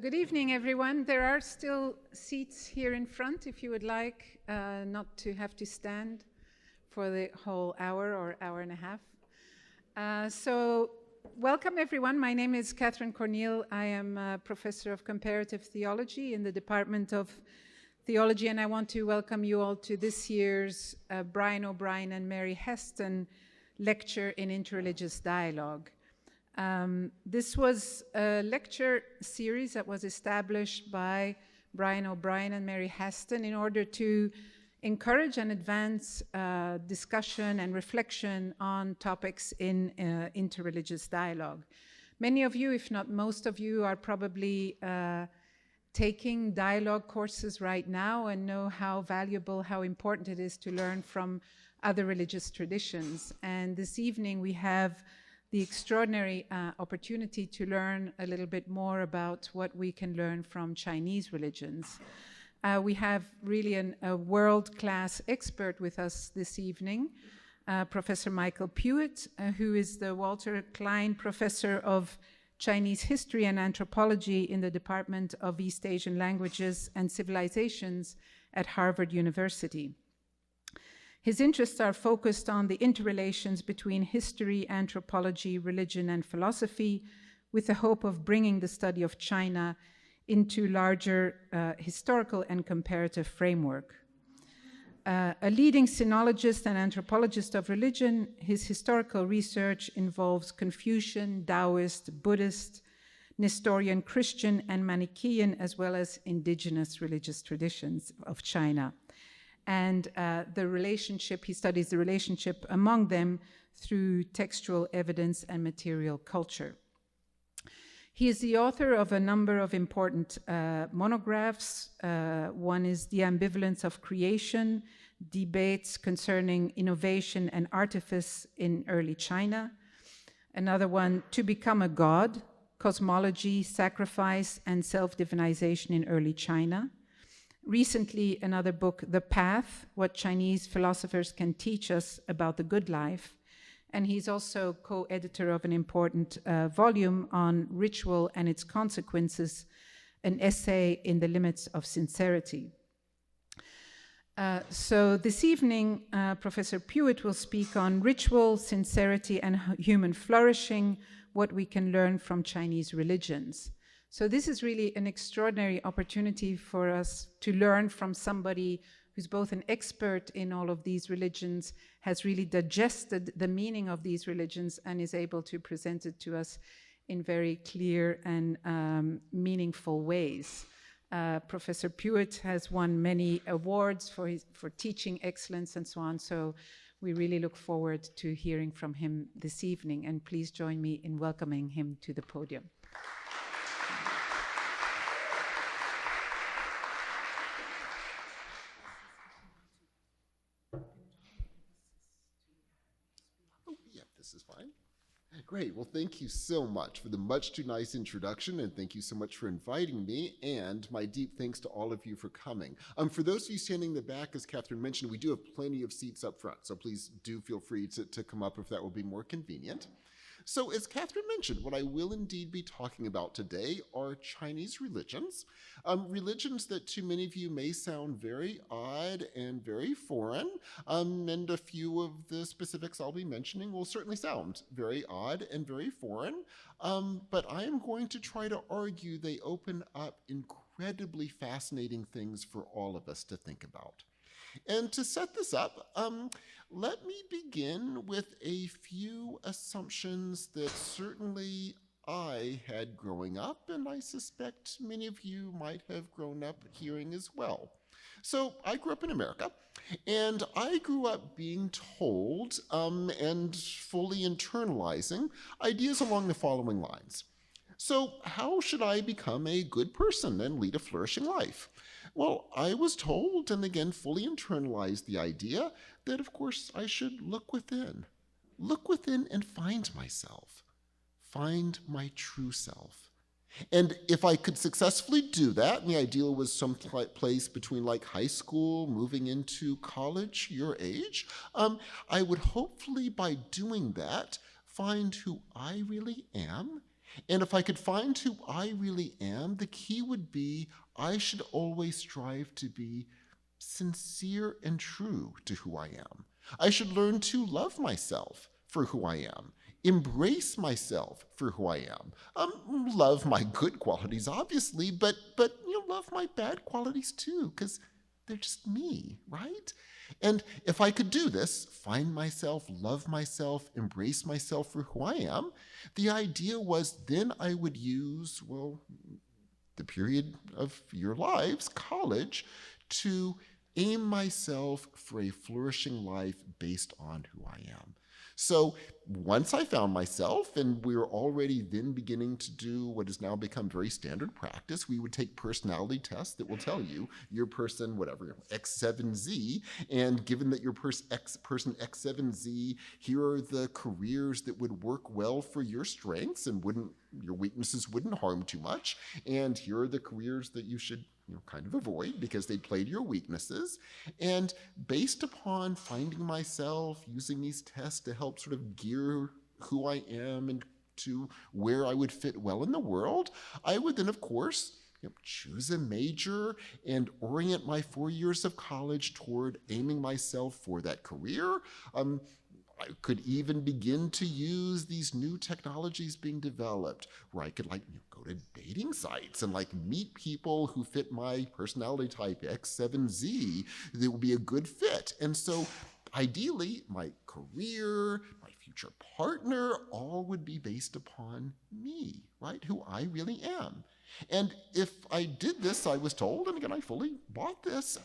Good evening, everyone. There are still seats here in front if you would like not to have to stand for the whole hour or hour and a half. So welcome, everyone. My name is Catherine Corneal. I am a professor of comparative theology in the Department of Theology, and I want to welcome you all to this year's Brian O'Brien and Mary HASTEN lecture in interreligious dialogue. This was a lecture series that was established by Brian O'Brien and Mary HASTEN in order to encourage and advance discussion and reflection on topics in interreligious dialogue. Many of you, if not most of you, are probably taking dialogue courses right now and know how valuable, how important it is to learn from other religious traditions. And this evening we have the extraordinary opportunity to learn a little bit more about what we can learn from Chinese religions. We have really a world-class expert with us this evening, Professor Michael Puett, who is the Walter Klein Professor of Chinese History and Anthropology in the Department of East Asian Languages and Civilizations at Harvard University. His interests are focused on the interrelations between history, anthropology, religion, and philosophy, with the hope of bringing the study of China into larger historical and comparative framework. A leading sinologist and anthropologist of religion, his historical research involves Confucian, Taoist, Buddhist, Nestorian, Christian, and Manichaean, as well as indigenous religious traditions of China. And he studies the relationship among them through textual evidence and material culture. He is the author of a number of important monographs. One is The Ambivalence of Creation, Debates Concerning Innovation and Artifice in Early China. Another one, To Become a God, Cosmology, Sacrifice, and Self-Divinization in Early China. Recently, another book, The Path, What Chinese Philosophers Can Teach Us About the Good Life. And he's also co-editor of an important volume on ritual and its consequences, an essay in the limits of sincerity. So this evening, Professor Puett will speak on ritual, sincerity, and human flourishing, what we can learn from Chinese religions. So this is really an extraordinary opportunity for us to learn from somebody who's both an expert in all of these religions, has really digested the meaning of these religions, and is able to present it to us in very clear and meaningful ways. Professor Puett has won many awards for teaching excellence and so on, so we really look forward to hearing from him this evening, and please join me in welcoming him to the podium. This is fine. Great. Well, thank you so much for the much too nice introduction, and thank you so much for inviting me, and my deep thanks to all of you for coming. For those of you standing in the back, as Catherine mentioned, we do have plenty of seats up front, so please do feel free to come up if that will be more convenient. So as Catherine mentioned, what I will indeed be talking about today are Chinese religions. Religions that to many of you may sound very odd and very foreign, and a few of the specifics I'll be mentioning will certainly sound very odd and very foreign, but I am going to try to argue they open up incredibly fascinating things for all of us to think about. And to set this up, let me begin with a few assumptions that certainly I had growing up, and I suspect many of you might have grown up hearing as well. So I grew up in America, and I grew up being told and fully internalizing ideas along the following lines. So how should I become a good person and lead a flourishing life? Well, I was told, and again fully internalized the idea, that of course I should look within. Look within and find myself. Find my true self. And if I could successfully do that, and the ideal was some place between like high school, moving into college, your age, I would hopefully by doing that find who I really am And if I could find who I really am, the key would be I should always strive to be sincere and true to who I am. I should learn to love myself for who I am, embrace myself for who I am. Love my good qualities, obviously, but love my bad qualities too, because they're just me, right? And if I could do this, find myself, love myself, embrace myself for who I am, the idea was then I would use, the period of your lives, college, to aim myself for a flourishing life based on who I am. So once I found myself, and we were already then beginning to do what has now become very standard practice, we would take personality tests that will tell you your person, whatever, X7Z, and given that your person X7Z, here are the careers that would work well for your strengths and your weaknesses wouldn't harm too much, and here are the careers that you should kind of avoid because they played to your weaknesses. And based upon finding myself, using these tests to help sort of gear who I am and to where I would fit well in the world, I would then, of course, choose a major and orient my 4 years of college toward aiming myself for that career. I could even begin to use these new technologies being developed where I could go to dating sites and meet people who fit my personality type X7Z that would be a good fit. And so ideally my career, my future partner, all would be based upon me, right? Who I really am. And if I did this, I was told, and again, I fully bought this,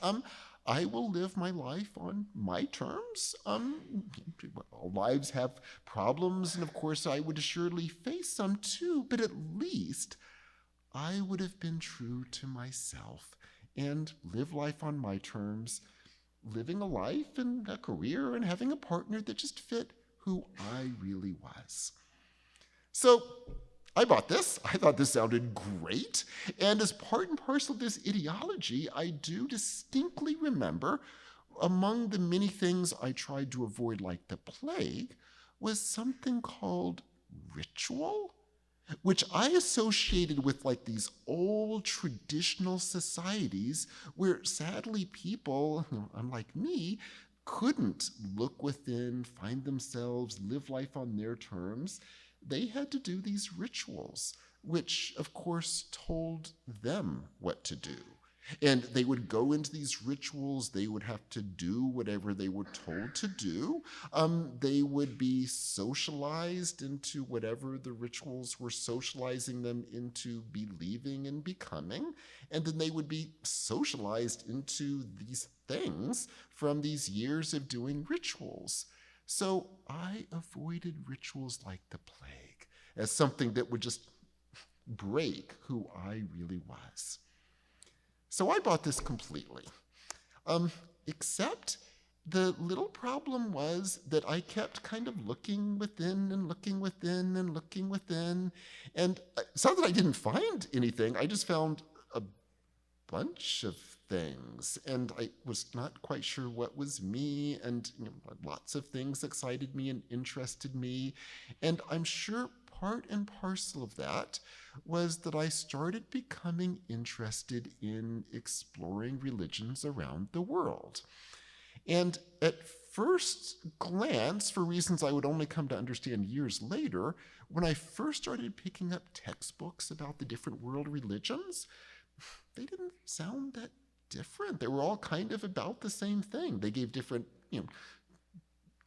I will live my life on my terms. All lives have problems, and of course I would assuredly face some too, but at least I would have been true to myself and live life on my terms, living a life and a career and having a partner that just fit who I really was. So I bought this. I thought this sounded great. And as part and parcel of this ideology, I do distinctly remember among the many things I tried to avoid like the plague was something called ritual, which I associated with these old traditional societies where sadly people, unlike me, couldn't look within, find themselves, live life on their terms. They had to do these rituals, which of course told them what to do. And they would go into these rituals, they would have to do whatever they were told to do. They would be socialized into whatever the rituals were socializing them into believing and becoming. And then they would be socialized into these things from these years of doing rituals. So I avoided rituals like the plague as something that would just break who I really was. So I bought this completely, except the little problem was that I kept kind of looking within and looking within and looking within. And it's not that I didn't find anything, I just found a bunch of things, and I was not quite sure what was me, and lots of things excited me and interested me. And I'm sure part and parcel of that was that I started becoming interested in exploring religions around the world. And at first glance, for reasons I would only come to understand years later, when I first started picking up textbooks about the different world religions, they didn't sound that different. They were all kind of about the same thing. They gave different,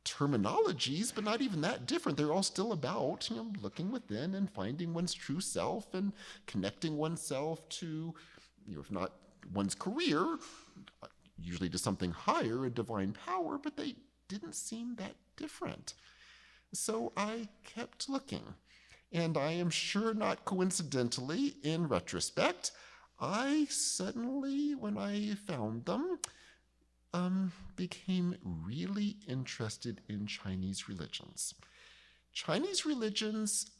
terminologies, but not even that different. They're all still about, looking within and finding one's true self and connecting oneself to, if not one's career, usually to something higher, a divine power, but they didn't seem that different. So I kept looking, and I am sure not coincidentally, in retrospect, I suddenly, when I found them, became really interested in Chinese religions. Chinese religions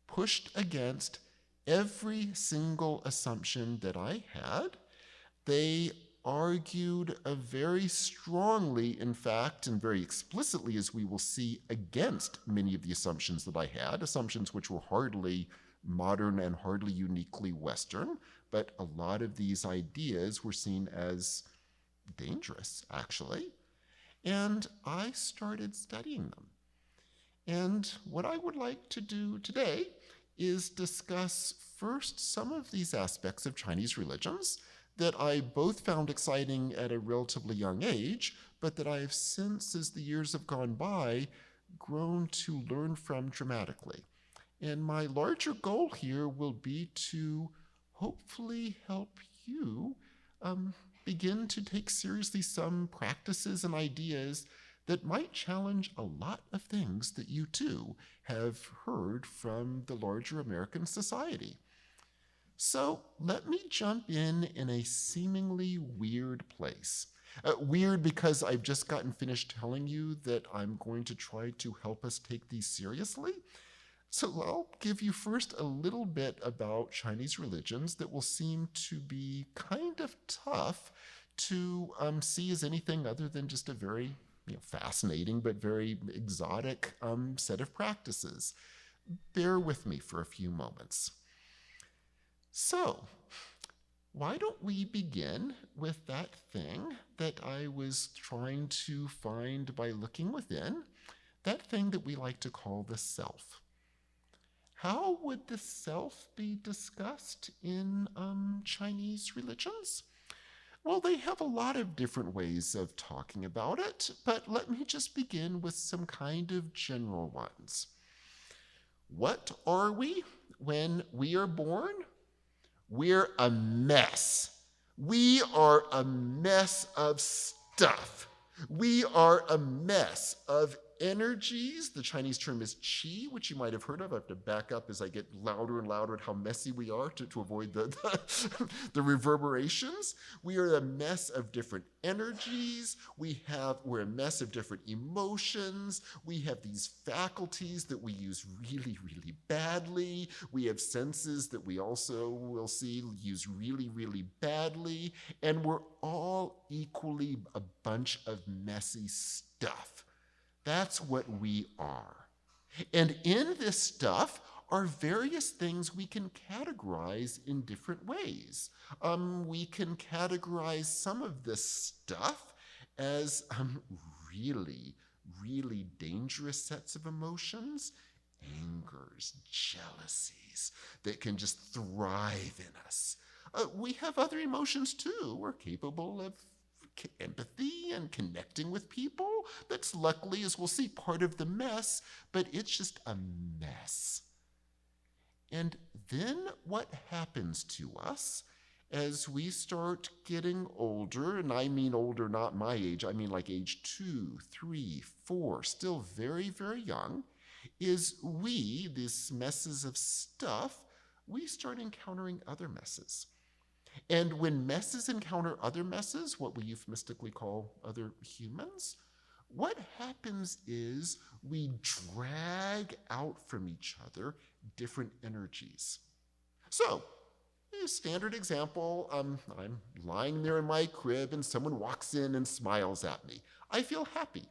pushed against every single assumption that I had. They argued very strongly, in fact, and very explicitly, as we will see, against many of the assumptions that I had, assumptions which were hardly modern and hardly uniquely Western, but a lot of these ideas were seen as dangerous, actually. And I started studying them. And what I would like to do today is discuss first some of these aspects of Chinese religions that I both found exciting at a relatively young age, but that I have since, as the years have gone by, grown to learn from dramatically. And my larger goal here will be to hopefully help you begin to take seriously some practices and ideas that might challenge a lot of things that you too have heard from the larger American society. So let me jump in a seemingly weird place. Weird because I've just gotten finished telling you that I'm going to try to help us take these seriously. So I'll give you first a little bit about Chinese religions that will seem to be kind of tough to see as anything other than just a very fascinating but very exotic set of practices. Bear with me for a few moments. So, why don't we begin with that thing that I was trying to find by looking within, that thing that we like to call the self. How would the self be discussed in Chinese religions? Well, they have a lot of different ways of talking about it, but let me just begin with some kind of general ones. What are we when we are born? We're a mess. We are a mess of stuff. We are a mess of energies. The Chinese term is qi, which you might have heard of. I have to back up as I get louder and louder at how messy we are to avoid the reverberations. We are a mess of different energies. We're a mess of different emotions. We have these faculties that we use really, really badly. We have senses that we also will see use really, really badly. And we're all equally a bunch of messy stuff. That's what we are. And in this stuff are various things we can categorize in different ways. We can categorize some of this stuff as really, really dangerous sets of emotions, angers, jealousies that can just thrive in us. We have other emotions too. We're capable of empathy and connecting with people. That's luckily, as we'll see, part of the mess, but it's just a mess. And then what happens to us as we start getting older, and I mean older, not my age, I mean like age 2, 3, 4, still very, very young, is these messes of stuff, we start encountering other messes. And when messes encounter other messes, what we euphemistically call other humans, what happens is we drag out from each other different energies. So, a standard example, I'm lying there in my crib and someone walks in and smiles at me. I feel happy.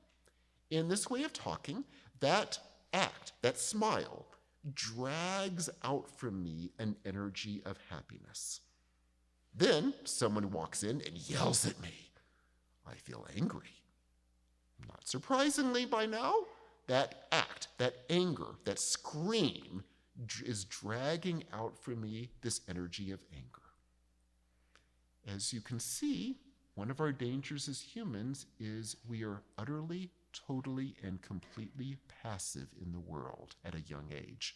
In this way of talking, that act, that smile, drags out from me an energy of happiness. Then someone walks in and yells at me. I feel angry. Not surprisingly by now, that act, that anger, that scream is dragging out from me this energy of anger. As you can see, one of our dangers as humans is we are utterly, totally, and completely passive in the world at a young age.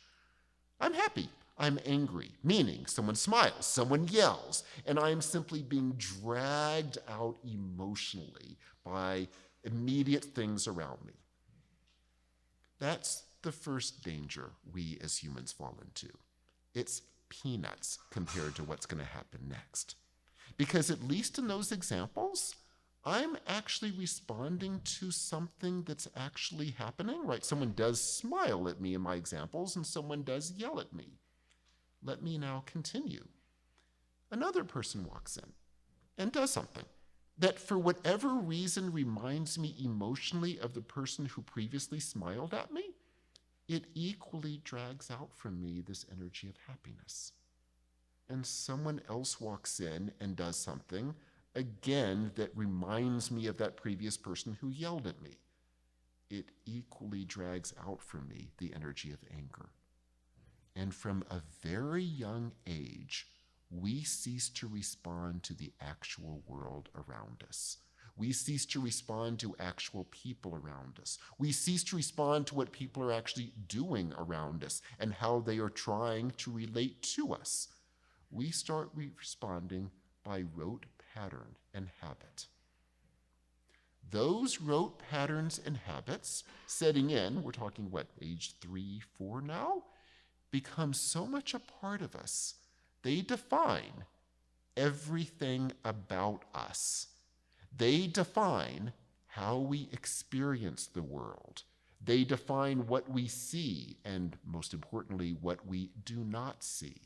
I'm happy. I'm angry, meaning someone smiles, someone yells, and I'm simply being dragged out emotionally by immediate things around me. That's the first danger we as humans fall into. It's peanuts compared to what's going to happen next. Because at least in those examples, I'm actually responding to something that's actually happening, right? Someone does smile at me in my examples, and someone does yell at me. Let me now continue. Another person walks in and does something. that for whatever reason reminds me emotionally of the person who previously smiled at me, it equally drags out from me this energy of happiness. And someone else walks in and does something, again, that reminds me of that previous person who yelled at me. It equally drags out from me the energy of anger. And from a very young age, we cease to respond to the actual world around us. We cease to respond to actual people around us. We cease to respond to what people are actually doing around us and how they are trying to relate to us. We start responding by rote pattern and habit. Those rote patterns and habits setting in, we're talking what, age 3, 4 now, become so much a part of us. They define everything about us. They define how we experience the world. They define what we see and, most importantly, what we do not see.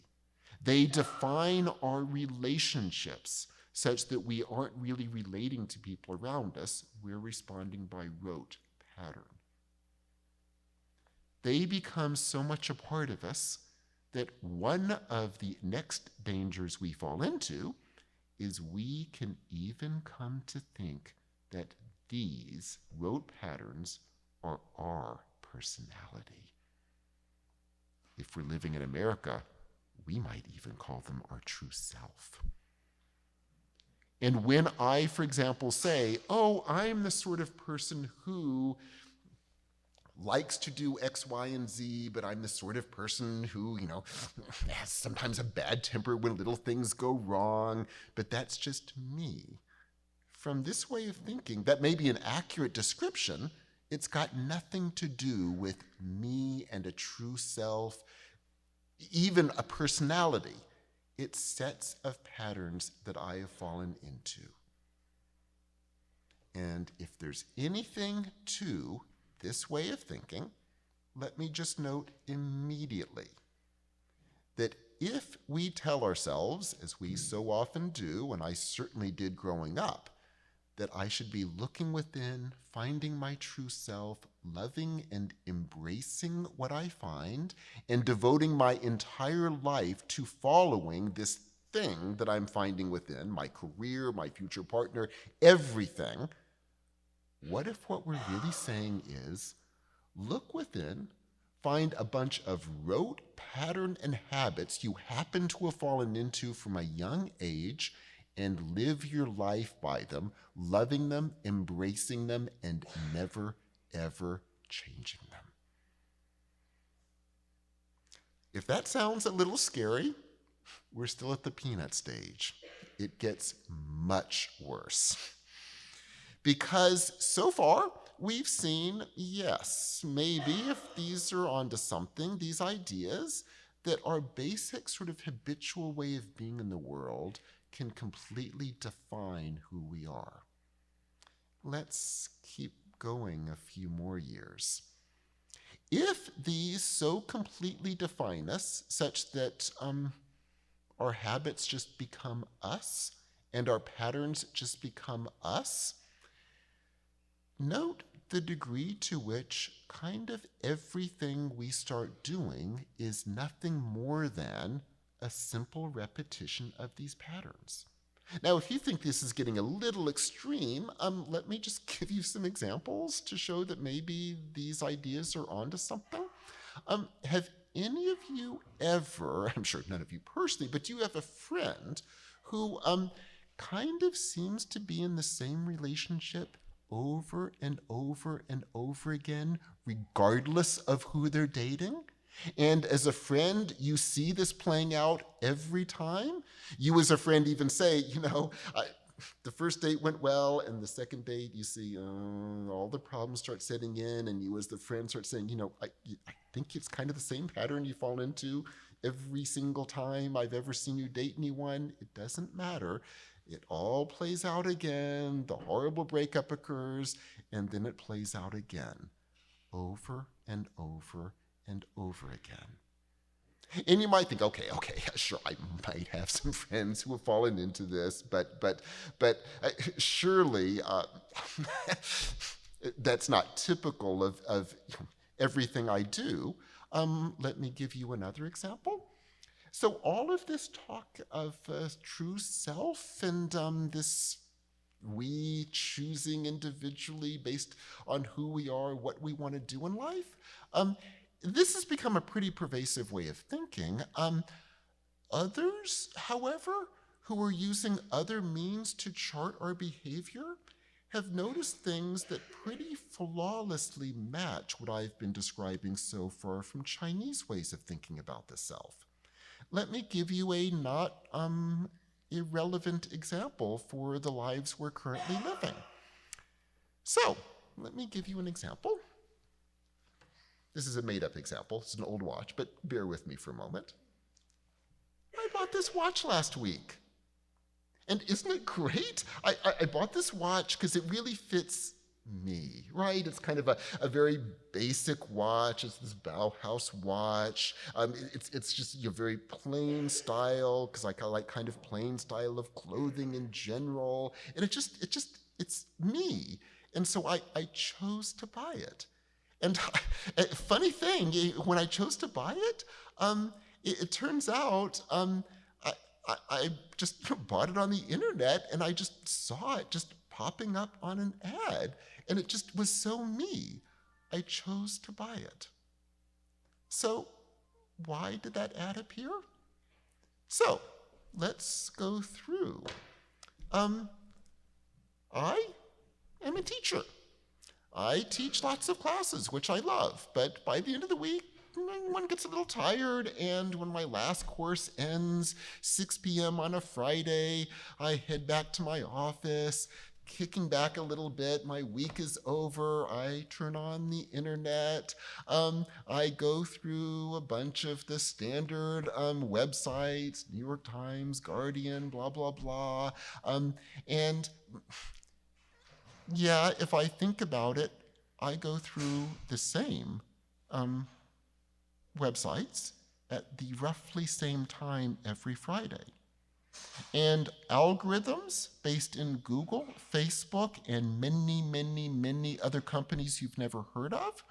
They define our relationships such that we aren't really relating to people around us. We're responding by rote pattern. They become so much a part of us that one of the next dangers we fall into is we can even come to think that these rote patterns are our personality. If we're living in America, we might even call them our true self. And when I, for example, say, oh, I'm the sort of person who likes to do X, Y, and Z, but I'm the sort of person who, has sometimes a bad temper when little things go wrong, but that's just me. From this way of thinking, that may be an accurate description. It's got nothing to do with me and a true self, even a personality. It's sets of patterns that I have fallen into. And if there's anything to this way of thinking, let me just note immediately that if we tell ourselves, as we so often do, and I certainly did growing up, that I should be looking within, finding my true self, loving and embracing what I find, and devoting my entire life to following this thing that I'm finding within, my career, my future partner, everything. What if what we're really saying is, look within, find a bunch of rote pattern and habits you happen to have fallen into from a young age, and live your life by them, loving them, embracing them, and never, ever changing them. If that sounds a little scary, we're still at the peanut stage. It gets much worse. Because so far, we've seen, yes, maybe if these are onto something, these ideas, that our basic sort of habitual way of being in the world can completely define who we are. Let's keep going a few more years. If these so completely define us, such that our habits just become us and our patterns just become us, note the degree to which kind of everything we start doing is nothing more than a simple repetition of these patterns. Now, if you think this is getting a little extreme, let me just give you some examples to show that maybe these ideas are onto something. Have any of you ever, I'm sure none of you personally, but do you have a friend who kind of seems to be in the same relationship over and over and over again, regardless of who they're dating? And as a friend, you see this playing out every time. You as a friend even say, the first date went well, and the second date, you see all the problems start setting in, and you as the friend start saying, I think it's kind of the same pattern you fall into every single time I've ever seen you date anyone. It doesn't matter. It all plays out again. The horrible breakup occurs, and then it plays out again, over and over and over again. And you might think, okay, sure, I might have some friends who have fallen into this, but surely that's not typical of everything I do. Let me give you another example. So all of this talk of true self and this we choosing individually based on who we are, what we want to do in life, this has become a pretty pervasive way of thinking. Others, however, who are using other means to chart our behavior have noticed things that pretty flawlessly match what I've been describing so far from Chinese ways of thinking about the self. Let me give you a not irrelevant example for the lives we're currently living. So, let me give you an example. This is a made-up example. It's an old watch, but bear with me for a moment. I bought this watch last week. And isn't it great? I bought this watch because it really fits me, right? It's kind of a very basic watch. It's this Bauhaus watch. It's just a very plain style because I like kind of plain style of clothing in general. And it's me. And so I chose to buy it. And funny thing, when I chose to buy it, it turns out I just bought it on the internet and I just saw it just popping up on an ad. And it just was so me. I chose to buy it. So why did that ad appear? So let's go through. I am a teacher. I teach lots of classes, which I love, but by the end of the week, one gets a little tired, and when my last course ends, 6 p.m. on a Friday, I head back to my office, kicking back a little bit. My week is over. I turn on the internet. I go through a bunch of the standard websites, New York Times, Guardian, blah, blah, blah. And yeah, if I think about it, I go through the same websites at the roughly same time every Friday. And algorithms based in Google, Facebook, and many, many, many other companies you've never heard of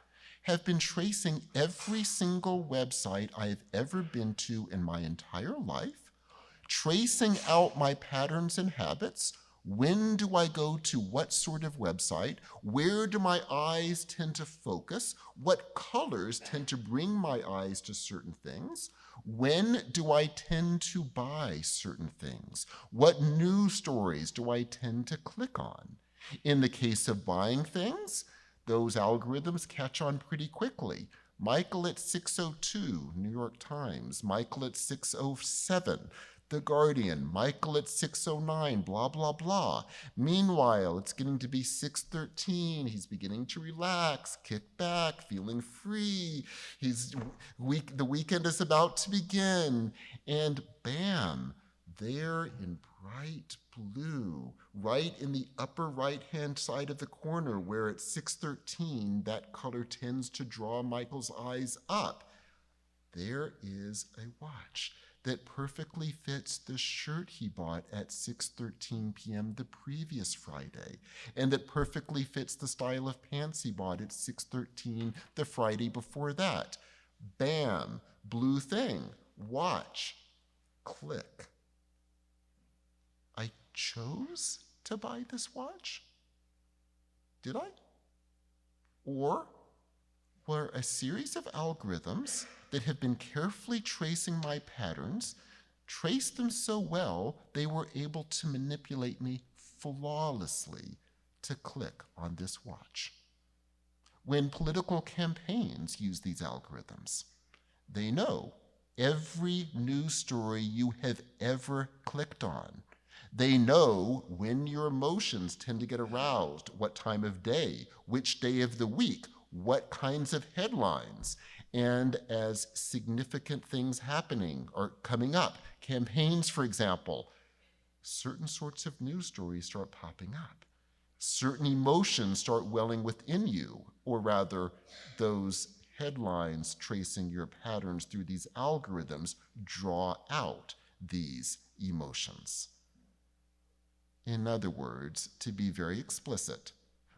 have been tracing every single website I've ever been to in my entire life, tracing out my patterns and habits. When do I go to what sort of website? Where do my eyes tend to focus? What colors tend to bring my eyes to certain things? When do I tend to buy certain things? What news stories do I tend to click on? In the case of buying things, those algorithms catch on pretty quickly. Michael at 6:02, New York Times. Michael at 6:07, The Guardian. Michael at 6:09, blah, blah, blah. Meanwhile, it's getting to be 6:13. He's beginning to relax, kick back, feeling free. The weekend is about to begin. And bam, there in bright blue, right in the upper right-hand side of the corner where at 6:13, that color tends to draw Michael's eyes up. There is a watch that perfectly fits the shirt he bought at 6:13 p.m. the previous Friday, and that perfectly fits the style of pants he bought at 6:13 the Friday before that. Bam, blue thing, watch, click. I chose to buy this watch? Did I? Or were a series of algorithms that have been carefully tracing my patterns, traced them so well they were able to manipulate me flawlessly to click on this watch. When political campaigns use these algorithms, they know every news story you have ever clicked on. They know when your emotions tend to get aroused, what time of day, which day of the week, what kinds of headlines. And as significant things happening or coming up, campaigns, for example, certain sorts of news stories start popping up. Certain emotions start welling within you, or rather, those headlines tracing your patterns through these algorithms draw out these emotions. In other words, to be very explicit,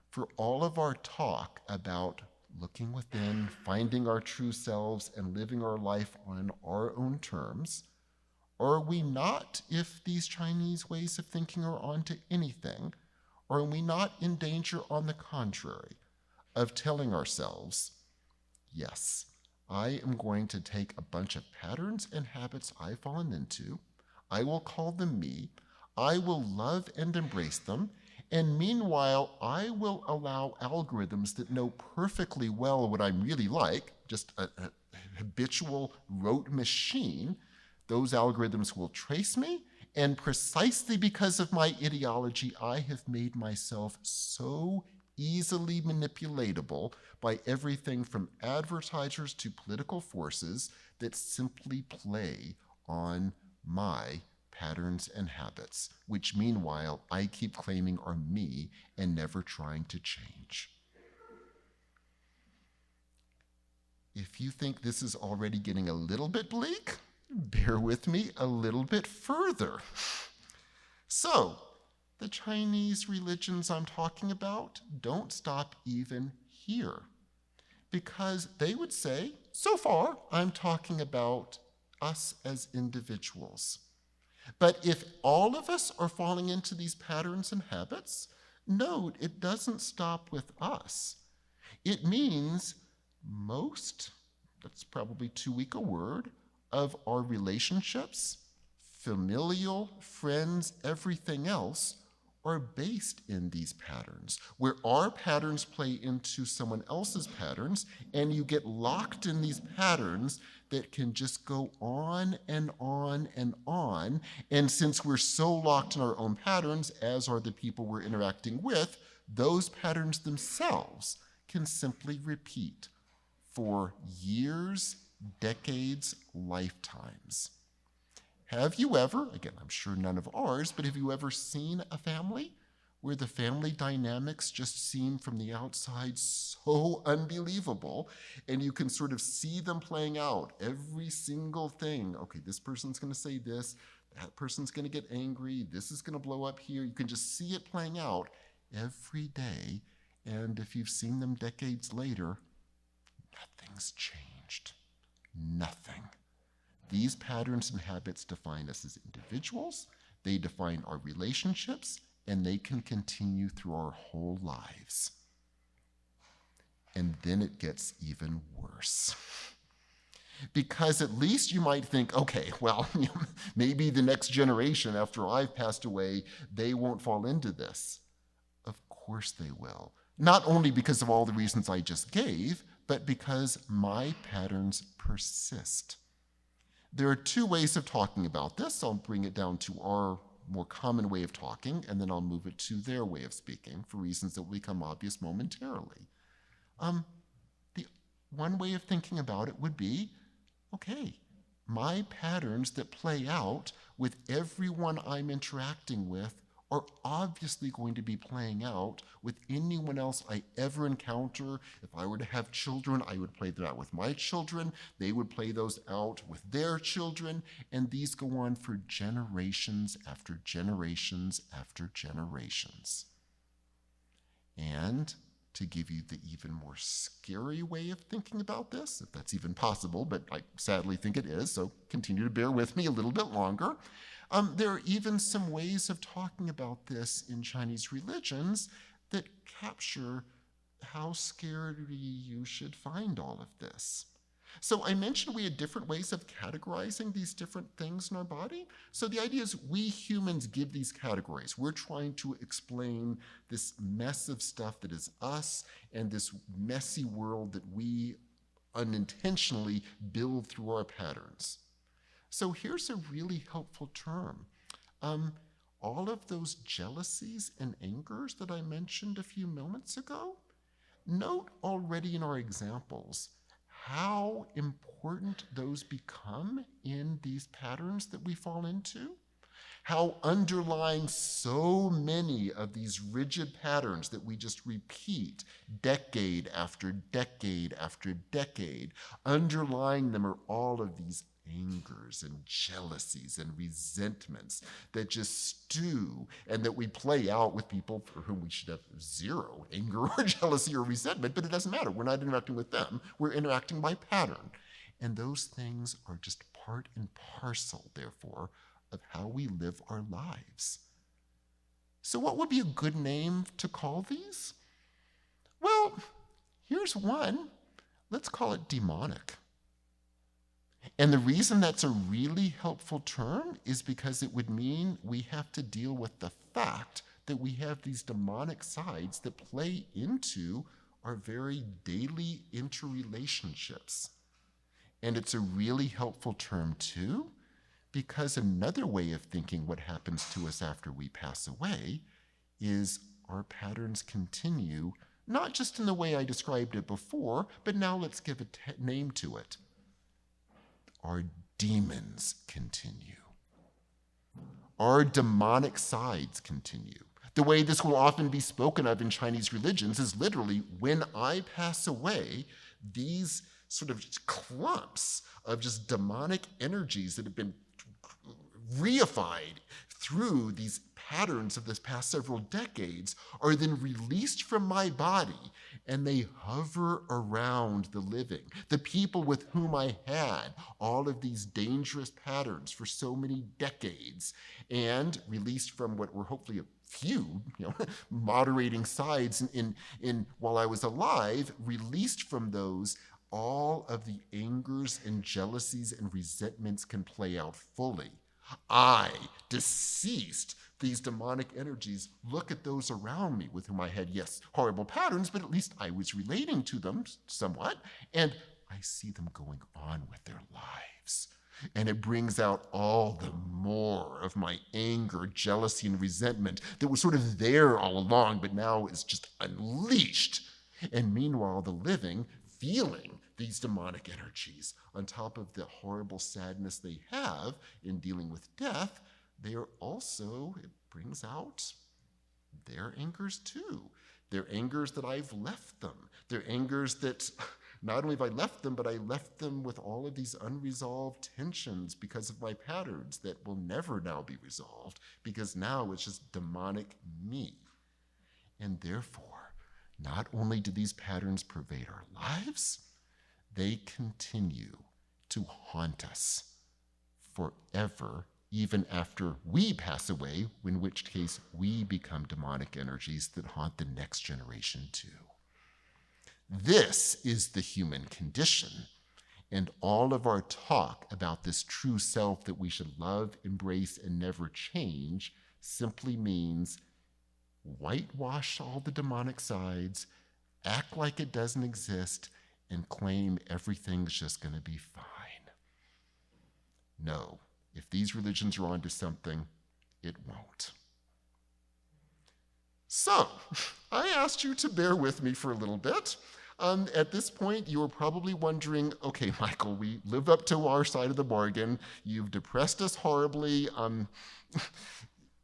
for all of our talk about looking within, finding our true selves, and living our life on our own terms, are we not, if these Chinese ways of thinking are onto anything, are we not in danger, on the contrary, of telling ourselves, yes, I am going to take a bunch of patterns and habits I've fallen into, I will call them me, I will love and embrace them, and meanwhile, I will allow algorithms that know perfectly well what I'm really like, just a habitual rote machine, those algorithms will trace me, and precisely because of my ideology, I have made myself so easily manipulatable by everything from advertisers to political forces that simply play on my patterns and habits, which meanwhile I keep claiming are me and never trying to change. If you think this is already getting a little bit bleak, bear with me a little bit further. So, the Chinese religions I'm talking about don't stop even here, because they would say, so far, I'm talking about us as individuals. But if all of us are falling into these patterns and habits, note it doesn't stop with us. It means most, that's probably too weak a word, of our relationships, familial, friends, everything else, are based in these patterns, where our patterns play into someone else's patterns, and you get locked in these patterns that can just go on and on and on. And since we're so locked in our own patterns, as are the people we're interacting with, those patterns themselves can simply repeat for years, decades, lifetimes. Have you ever, again, I'm sure none of ours, but have you ever seen a family where the family dynamics just seem from the outside so unbelievable, and you can sort of see them playing out, every single thing? Okay, this person's going to say this, that person's going to get angry, this is going to blow up here. You can just see it playing out every day, and if you've seen them decades later, nothing's changed. Nothing. These patterns and habits define us as individuals, they define our relationships, and they can continue through our whole lives. And then it gets even worse. Because at least you might think, okay, well, maybe the next generation after I've passed away, they won't fall into this. Of course they will. Not only because of all the reasons I just gave, but because my patterns persist. There are two ways of talking about this. I'll bring it down to our more common way of talking, and then I'll move it to their way of speaking for reasons that will become obvious momentarily. The one way of thinking about it would be, okay, my patterns that play out with everyone I'm interacting with are obviously going to be playing out with anyone else I ever encounter. If I were to have children, I would play that out with my children. They would play those out with their children. And these go on for generations after generations after generations. And to give you the even more scary way of thinking about this, if that's even possible, but I sadly think it is, so continue to bear with me a little bit longer. There are even some ways of talking about this in Chinese religions that capture how scary you should find all of this. So I mentioned we had different ways of categorizing these different things in our body. So the idea is we humans give these categories. We're trying to explain this mess of stuff that is us and this messy world that we unintentionally build through our patterns. So here's a really helpful term. All of those jealousies and angers that I mentioned a few moments ago, note already in our examples how important those become in these patterns that we fall into, how underlying so many of these rigid patterns that we just repeat decade after decade after decade, underlying them are all of these angers and jealousies and resentments that just stew and that we play out with people for whom we should have zero anger or jealousy or resentment, but it doesn't matter. We're not interacting with them. We're interacting by pattern. And those things are just part and parcel, therefore, of how we live our lives. So what would be a good name to call these? Well, here's one. Let's call it demonic. And the reason that's a really helpful term is because it would mean we have to deal with the fact that we have these demonic sides that play into our very daily interrelationships. And it's a really helpful term too, because another way of thinking what happens to us after we pass away is our patterns continue, not just in the way I described it before, but now let's give a name to it. Our demons continue. Our demonic sides continue. The way this will often be spoken of in Chinese religions is literally, when I pass away, these sort of clumps of just demonic energies that have been reified through these patterns of this past several decades are then released from my body, and they hover around the living, the people with whom I had all of these dangerous patterns for so many decades, and released from what were hopefully a few, moderating sides in while I was alive, released from those, all of the angers and jealousies and resentments can play out fully. I, deceased, these demonic energies, look at those around me with whom I had, yes, horrible patterns, but at least I was relating to them somewhat, and I see them going on with their lives. And it brings out all the more of my anger, jealousy, and resentment that was sort of there all along, but now is just unleashed. And meanwhile, the living, feeling these demonic energies on top of the horrible sadness they have in dealing with death, they are also, it brings out their angers too. Their angers that I've left them. Their angers that not only have I left them, but I left them with all of these unresolved tensions because of my patterns that will never now be resolved, because now it's just demonic me. And therefore, not only do these patterns pervade our lives, they continue to haunt us forever, even after we pass away, in which case we become demonic energies that haunt the next generation too. This is the human condition, and all of our talk about this true self that we should love, embrace, and never change simply means whitewash all the demonic sides, act like it doesn't exist, and claim everything's just going to be fine. No, if these religions are onto something, it won't. So, I asked you to bear with me for a little bit. At this point, you are probably wondering, okay, Michael, we live up to our side of the bargain. You've depressed us horribly.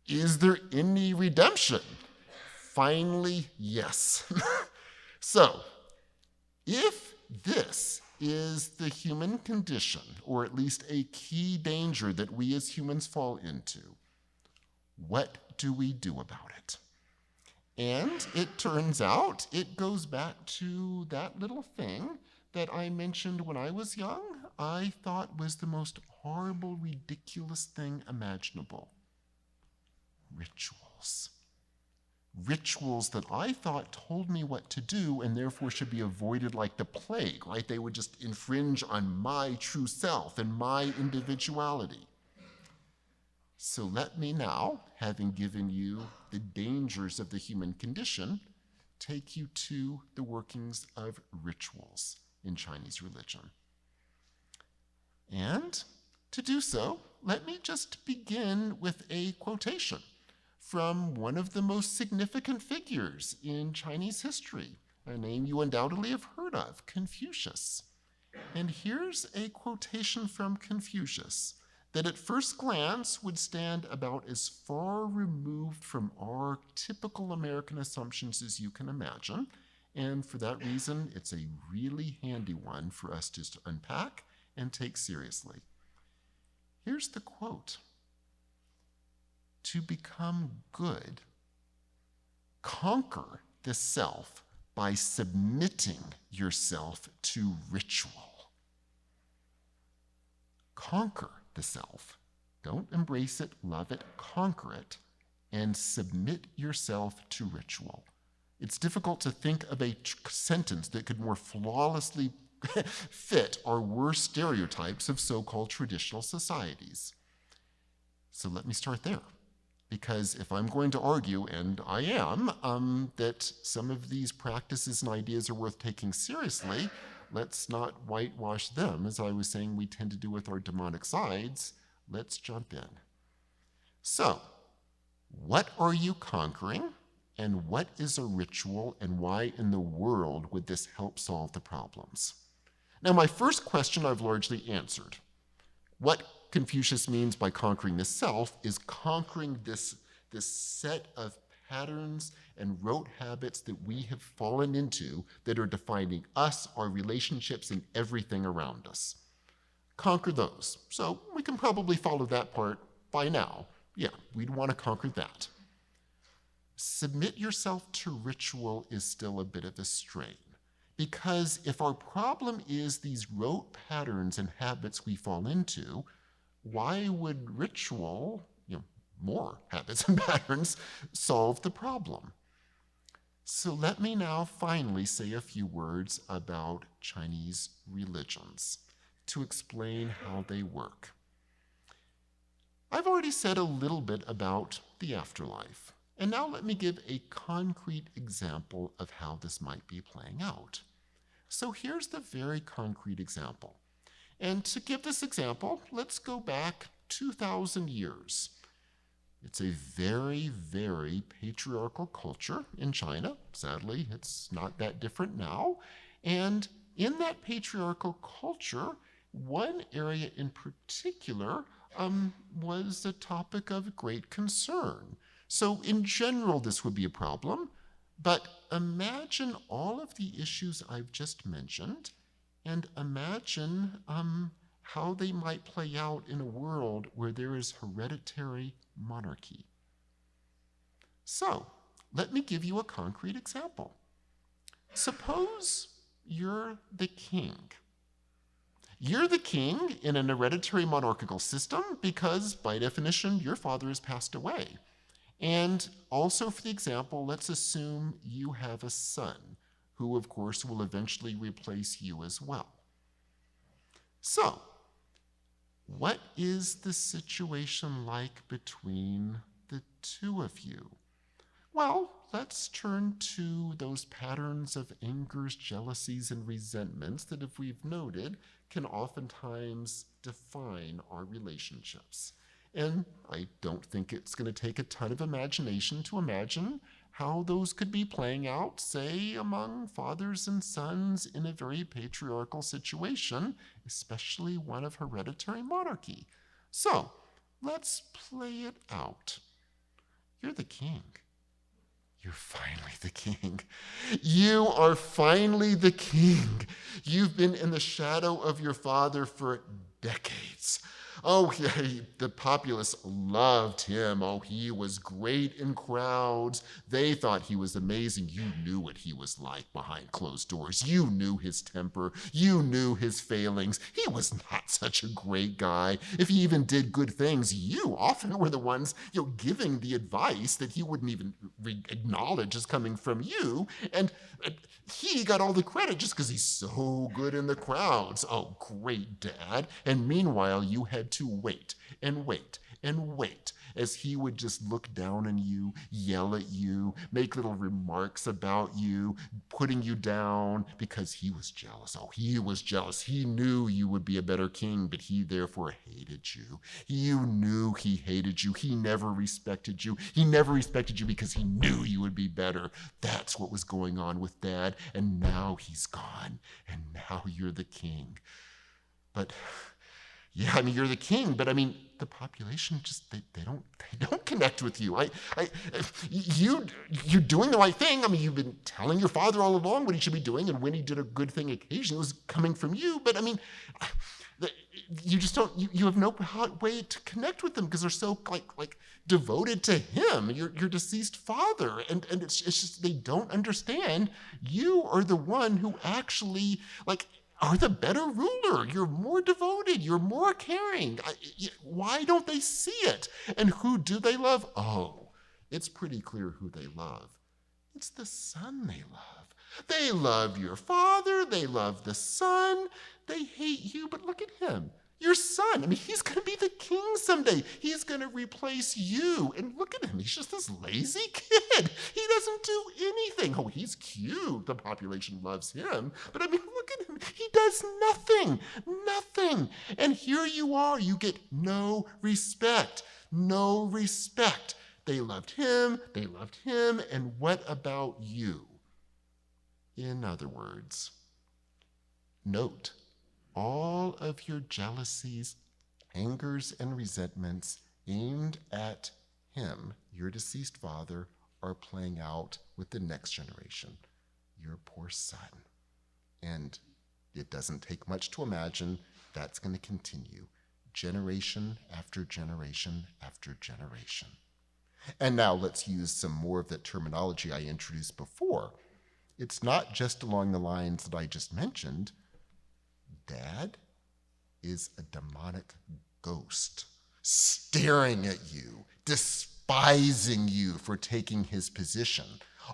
Is there any redemption? Finally, yes. So, if this is the human condition, or at least a key danger that we as humans fall into, what do we do about it? And it turns out it goes back to that little thing that I mentioned when I was young, I thought was the most horrible, ridiculous thing imaginable. Rituals. Rituals that I thought told me what to do and therefore should be avoided like the plague, right? They would just infringe on my true self and my individuality. So let me now, having given you the dangers of the human condition, take you to the workings of rituals in Chinese religion. And to do so, let me just begin with a quotation from one of the most significant figures in Chinese history, a name you undoubtedly have heard of, Confucius. And here's a quotation from Confucius that at first glance would stand about as far removed from our typical American assumptions as you can imagine. And for that reason, it's a really handy one for us just to unpack and take seriously. Here's the quote. To become good, conquer the self by submitting yourself to ritual. Conquer the self. Don't embrace it, love it, conquer it, and submit yourself to ritual. It's difficult to think of a sentence that could more flawlessly fit our worst stereotypes of so-called traditional societies. So let me start there. Because if I'm going to argue, and I am, that some of these practices and ideas are worth taking seriously, let's not whitewash them, as I was saying we tend to do with our demonic sides. Let's jump in. So, what are you conquering? And what is a ritual, and why in the world would this help solve the problems? Now, my first question I've largely answered. What Confucius means by conquering the self is conquering this set of patterns and rote habits that we have fallen into that are defining us, our relationships, and everything around us. Conquer those. So we can probably follow that part by now. Yeah, we'd want to conquer that. Submit yourself to ritual is still a bit of a strain. Because if our problem is these rote patterns and habits we fall into, why would ritual, more habits and patterns, solve the problem? So let me now finally say a few words about Chinese religions to explain how they work. I've already said a little bit about the afterlife. And now let me give a concrete example of how this might be playing out. So here's the very concrete example. And to give this example, let's go back 2,000 years. It's a very, very patriarchal culture in China. Sadly, it's not that different now. And in that patriarchal culture, one area in particular was a topic of great concern. So in general, this would be a problem, but imagine all of the issues I've just mentioned, and imagine how they might play out in a world where there is hereditary monarchy. So let me give you a concrete example. Suppose you're the king. You're the king in an hereditary monarchical system because, by definition, your father has passed away. And also for the example, let's assume you have a son who, of course, will eventually replace you as well. So, what is the situation like between the two of you? Well, let's turn to those patterns of angers, jealousies, and resentments that, if we've noted, can oftentimes define our relationships. And I don't think it's going to take a ton of imagination to imagine how those could be playing out, say, among fathers and sons in a very patriarchal situation, especially one of hereditary monarchy. So, let's play it out. You're the king. You're finally the king. You are finally the king. You've been in the shadow of your father for decades. Oh, yeah, the populace loved him. Oh, he was great in crowds. They thought he was amazing. You knew what he was like behind closed doors. You knew his temper. You knew his failings. He was not such a great guy. If he even did good things, you often were the ones, giving the advice that he wouldn't even acknowledge as coming from you. And he got all the credit just because he's so good in the crowds. Oh, great dad. And meanwhile, you had to wait and wait and wait as he would just look down on you, yell at you, make little remarks about you, putting you down because he was jealous. Oh, he was jealous. He knew you would be a better king, but he therefore hated you. You knew he hated you. He never respected you. He never respected you because he knew you would be better. That's what was going on with Dad, and now he's gone, and now you're the king. But yeah, I mean, you're the king, but I mean, the population just, they don't connect with you. You're doing the right thing. I mean, you've been telling your father all along what he should be doing, and when he did a good thing occasionally, it was coming from you. But I mean, you just don't, you have no way to connect with them because they're so like devoted to him, your deceased father. And it's just, they don't understand you are the one who actually are the better ruler. You're more devoted. You're more caring. Why don't they see it? And who do they love? Oh, it's pretty clear who they love. It's the son they love. They love your father. They love the son. They hate you, but look at him. Your son, I mean, he's going to be the king someday. He's going to replace you. And look at him. He's just this lazy kid. He doesn't do anything. Oh, he's cute. The population loves him. But I mean, look at him. He does nothing. Nothing. And here you are. You get no respect. No respect. They loved him. They loved him. And what about you? In other words, note all of your jealousies, angers, and resentments aimed at him, your deceased father, are playing out with the next generation, your poor son. And it doesn't take much to imagine that's going to continue, generation after generation after generation. And now let's use some more of that terminology I introduced before. It's not just along the lines that I just mentioned. Dad is a demonic ghost staring at you, despising you for taking his position.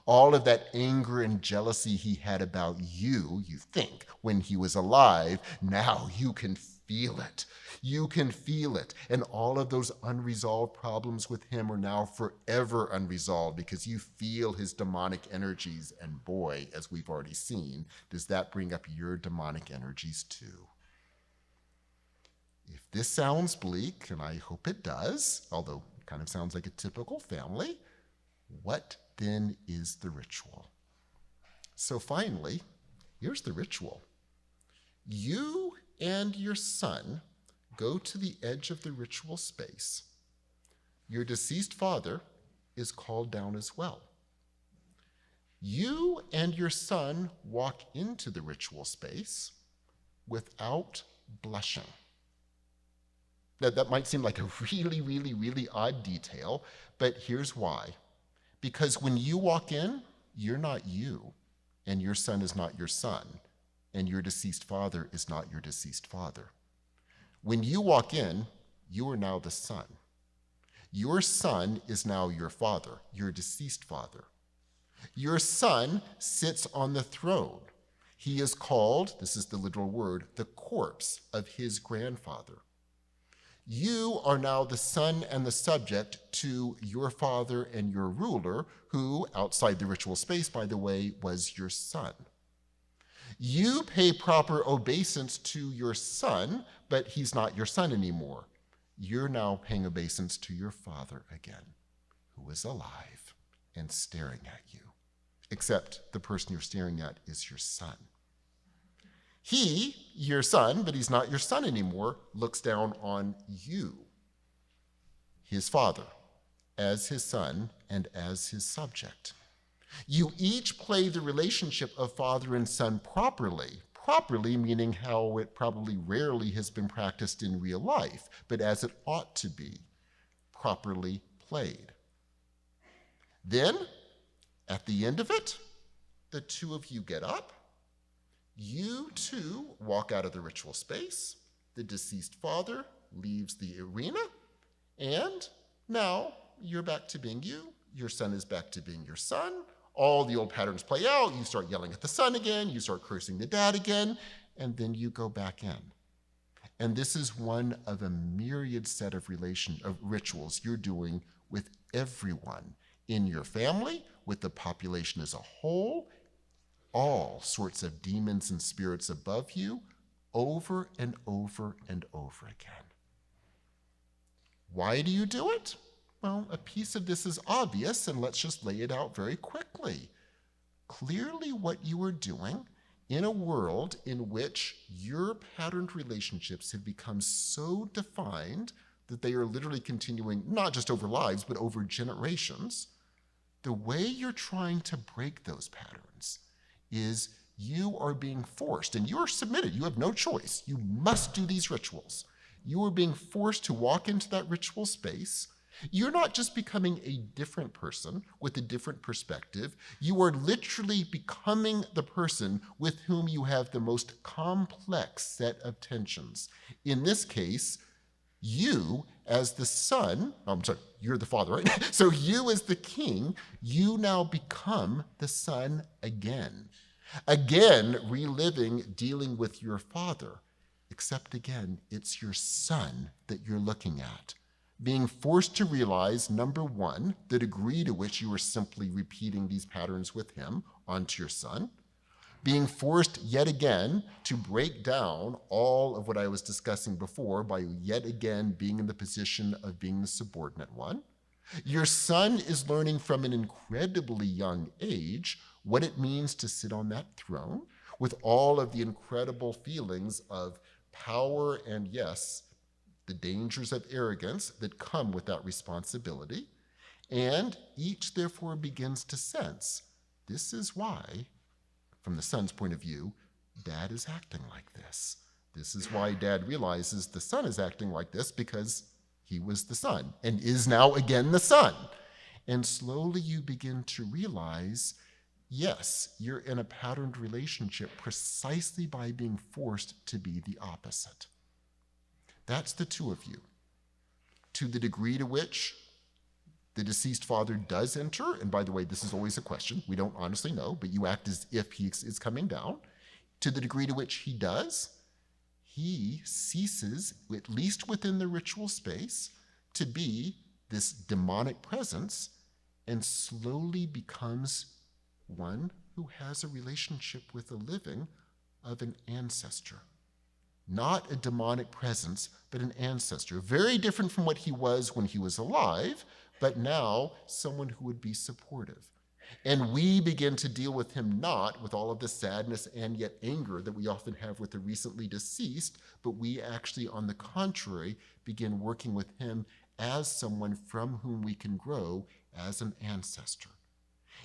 All of that anger and jealousy he had about you, you think, when he was alive, now you can feel it. You can feel it. And all of those unresolved problems with him are now forever unresolved because you feel his demonic energies. And boy, as we've already seen, does that bring up your demonic energies too. If this sounds bleak, and I hope it does, although it kind of sounds like a typical family, what then is the ritual? So finally, here's the ritual. You and your son go to the edge of the ritual space. Your deceased father is called down as well. You and your son walk into the ritual space without blushing. Now, that might seem like a really, really, really odd detail, but here's why. Because when you walk in, you're not you, and your son is not your son, and your deceased father is not your deceased father. When you walk in, you are now the son. Your son is now your father, your deceased father. Your son sits on the throne. He is called, this is the literal word, the corpse of his grandfather. You are now the son and the subject to your father and your ruler, who, outside the ritual space, by the way, was your son. You pay proper obeisance to your son, but he's not your son anymore. You're now paying obeisance to your father again, who is alive and staring at you. Except the person you're staring at is your son. He, your son, but he's not your son anymore, looks down on you, his father, as his son and as his subject. You each play the relationship of father and son properly. Properly meaning how it probably rarely has been practiced in real life, but as it ought to be, properly played. Then, at the end of it, the two of you get up. You two walk out of the ritual space. The deceased father leaves the arena. And now you're back to being you. Your son is back to being your son. All the old patterns play out. You start yelling at the son again. You start cursing the dad again. And then you go back in. And this is one of a myriad set of rituals you're doing with everyone in your family, with the population as a whole, all sorts of demons and spirits above you, over and over and over again. Why do you do it? Well, a piece of this is obvious, and let's just lay it out very quickly. Clearly, what you are doing in a world in which your patterned relationships have become so defined that they are literally continuing not just over lives, but over generations, the way you're trying to break those patterns is you are being forced, and you are submitted. You have no choice. You must do these rituals. You are being forced to walk into that ritual space. You're not just becoming a different person with a different perspective. You are literally becoming the person with whom you have the most complex set of tensions. In this case, you as the son, I'm sorry, you're the father, right? So you as the king, you now become the son again. Again, reliving, dealing with your father. Except again, it's your son that you're looking at. Being forced to realize, number one, the degree to which you are simply repeating these patterns with him onto your son. Being forced yet again to break down all of what I was discussing before by yet again being in the position of being the subordinate one. Your son is learning from an incredibly young age what it means to sit on that throne with all of the incredible feelings of power and, yes, the dangers of arrogance that come with that responsibility. And each therefore begins to sense, this is why, from the son's point of view, dad is acting like this. This is why dad realizes the son is acting like this because he was the son and is now again the son. And slowly you begin to realize, yes, you're in a patterned relationship precisely by being forced to be the opposite. That's the two of you. To the degree to which the deceased father does enter, and by the way, this is always a question, we don't honestly know, but you act as if he is coming down. To the degree to which he does, he ceases, at least within the ritual space, to be this demonic presence and slowly becomes one who has a relationship with the living of an ancestor. Not a demonic presence, but an ancestor. Very different from what he was when he was alive, but now someone who would be supportive. And we begin to deal with him not with all of the sadness and yet anger that we often have with the recently deceased, but we actually, on the contrary, begin working with him as someone from whom we can grow as an ancestor.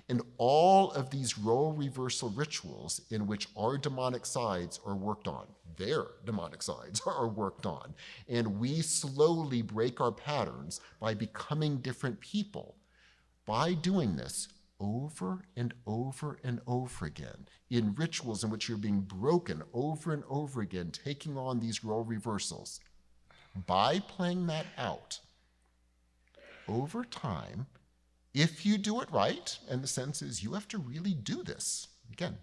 And all of these role reversal rituals in which our demonic sides are worked on, their demonic sides are worked on, and we slowly break our patterns by becoming different people. By doing this over and over and over again, in rituals in which you're being broken over and over again, taking on these role reversals, by playing that out, over time, if you do it right, and the sense is you have to really do this, again,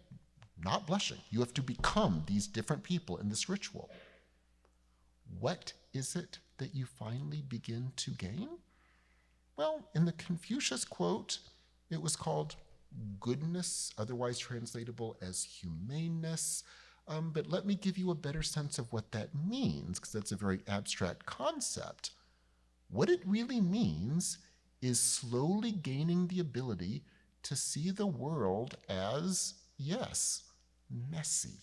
not blushing, you have to become these different people in this ritual. What is it that you finally begin to gain? Well, in the Confucius quote, it was called goodness, otherwise translatable as humaneness. But let me give you a better sense of what that means, because that's a very abstract concept. What it really means is slowly gaining the ability to see the world as, yes, messy.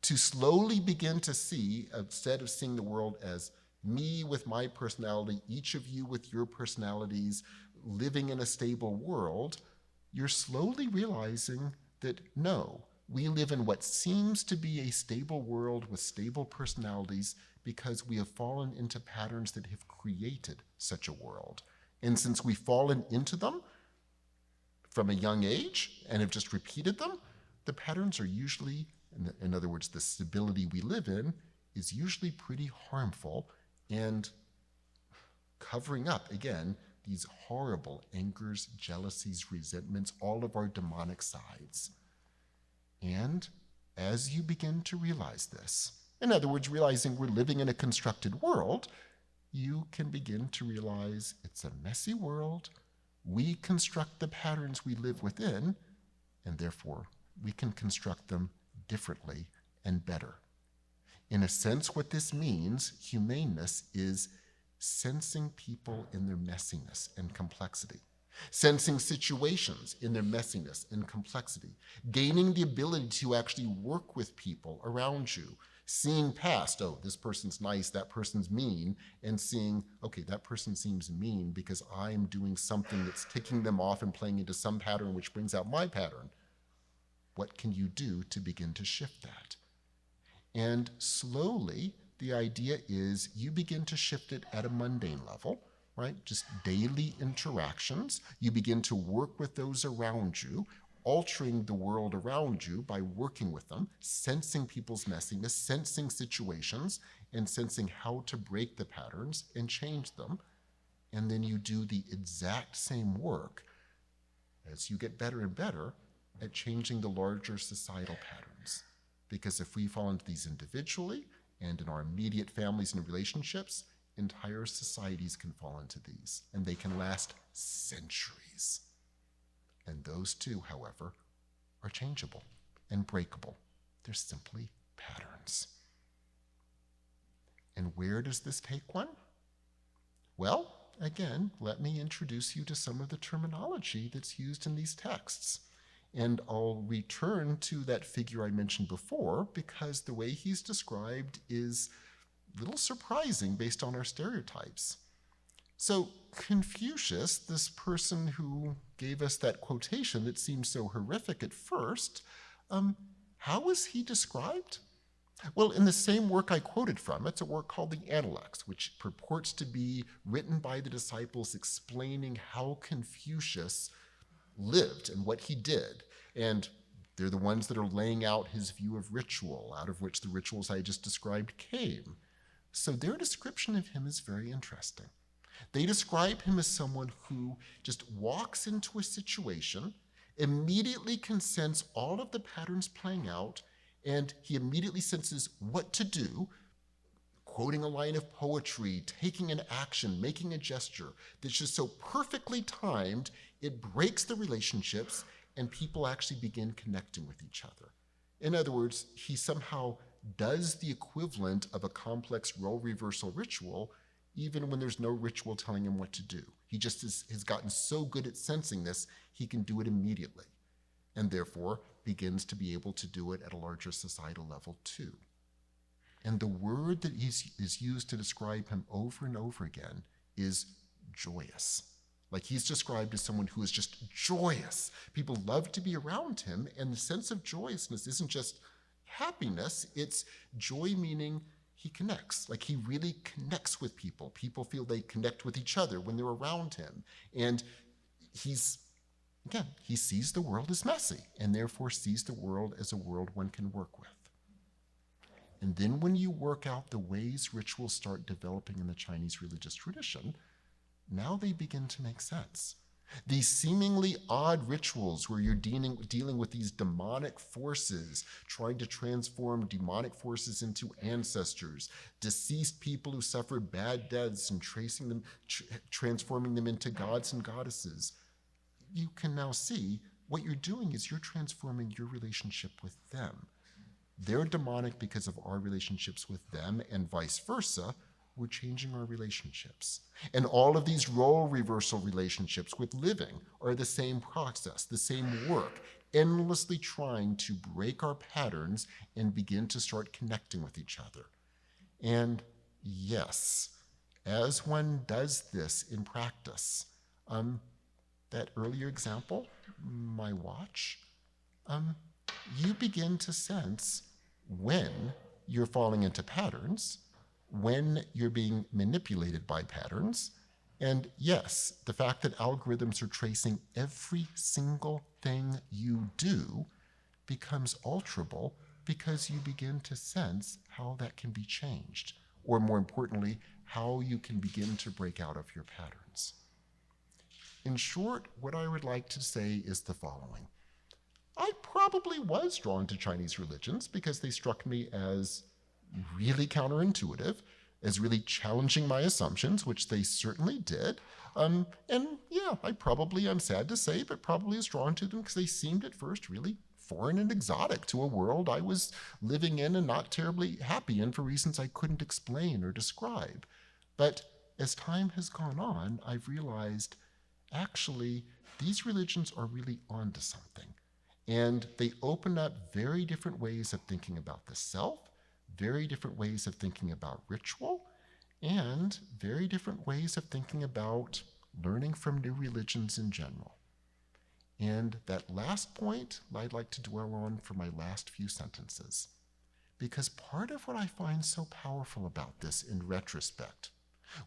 To slowly begin to see, instead of seeing the world as me with my personality, each of you with your personalities, living in a stable world, you're slowly realizing that no, we live in what seems to be a stable world with stable personalities because we have fallen into patterns that have created such a world. And since we've fallen into them from a young age and have just repeated them, the patterns are usually, in other words, the stability we live in is usually pretty harmful and covering up, again, these horrible angers, jealousies, resentments, all of our demonic sides. And as you begin to realize this, in other words, realizing we're living in a constructed world, you can begin to realize it's a messy world. We construct the patterns we live within, and therefore we can construct them differently and better. In a sense, what this means, humaneness, is sensing people in their messiness and complexity. sensing situations in their messiness and complexity, gaining the ability to actually work with people around you, seeing past, oh, this person's nice, that person's mean, and seeing, okay, that person seems mean because I'm doing something that's ticking them off and playing into some pattern which brings out my pattern. What can you do to begin to shift that? And slowly, the idea is you begin to shift it at a mundane level, right? Just daily interactions. You begin to work with those around you, altering the world around you by working with them, sensing people's messiness, sensing situations, and sensing how to break the patterns and change them. And then you do the exact same work as you get better and better at changing the larger societal patterns. Because if we fall into these individually and in our immediate families and relationships, entire societies can fall into these, and they can last centuries. And those too, however, are changeable and breakable. They're simply patterns. And where does this take one? Well, again, let me introduce you to some of the terminology that's used in these texts. And I'll return to that figure I mentioned before because the way he's described is a little surprising based on our stereotypes. So Confucius, this person who gave us that quotation that seems so horrific at first, how is he described? Well, in the same work I quoted from, it's a work called the Analects, which purports to be written by the disciples explaining how Confucius lived and what he did. And they're the ones that are laying out his view of ritual, out of which the rituals I just described came. So their description of him is very interesting. They describe him as someone who just walks into a situation, immediately can sense all of the patterns playing out, and he immediately senses what to do, quoting a line of poetry, taking an action, making a gesture that's just so perfectly timed, it breaks the relationships, and people actually begin connecting with each other. In other words, he somehow does the equivalent of a complex role reversal ritual, even when there's no ritual telling him what to do. He just has gotten so good at sensing this, he can do it immediately, and therefore begins to be able to do it at a larger societal level too. And the word that is used to describe him over and over again is joyous. Like he's described as someone who is just joyous. People love to be around him, and the sense of joyousness isn't just happiness, it's joy meaning he connects. Like he really connects with people. People feel they connect with each other when they're around him. And he sees the world as messy, and therefore sees the world as a world one can work with. And then when you work out the ways rituals start developing in the Chinese religious tradition, now they begin to make sense. These seemingly odd rituals where you're dealing with these demonic forces, trying to transform demonic forces into ancestors, deceased people who suffered bad deaths and transforming them into gods and goddesses. You can now see what you're doing is you're transforming your relationship with them. They're demonic because of our relationships with them, and vice versa. We're changing our relationships. And all of these role reversal relationships with living are the same process, the same work, endlessly trying to break our patterns and begin to start connecting with each other. And yes, as one does this in practice, that earlier example, my watch, you begin to sense when you're falling into patterns, when you're being manipulated by patterns. And yes, the fact that algorithms are tracing every single thing you do becomes alterable because you begin to sense how that can be changed, or more importantly, how you can begin to break out of your patterns. In short, what I would like to say is the following. I probably was drawn to Chinese religions because they struck me as really counterintuitive, as really challenging my assumptions, which they certainly did. And yeah, I'm sad to say, but probably was drawn to them because they seemed at first really foreign and exotic to a world I was living in and not terribly happy in for reasons I couldn't explain or describe. But as time has gone on, I've realized actually, these religions are really onto something. And they open up very different ways of thinking about the self, very different ways of thinking about ritual, and very different ways of thinking about learning from new religions in general. And that last point I'd like to dwell on for my last few sentences. Because part of what I find so powerful about this in retrospect,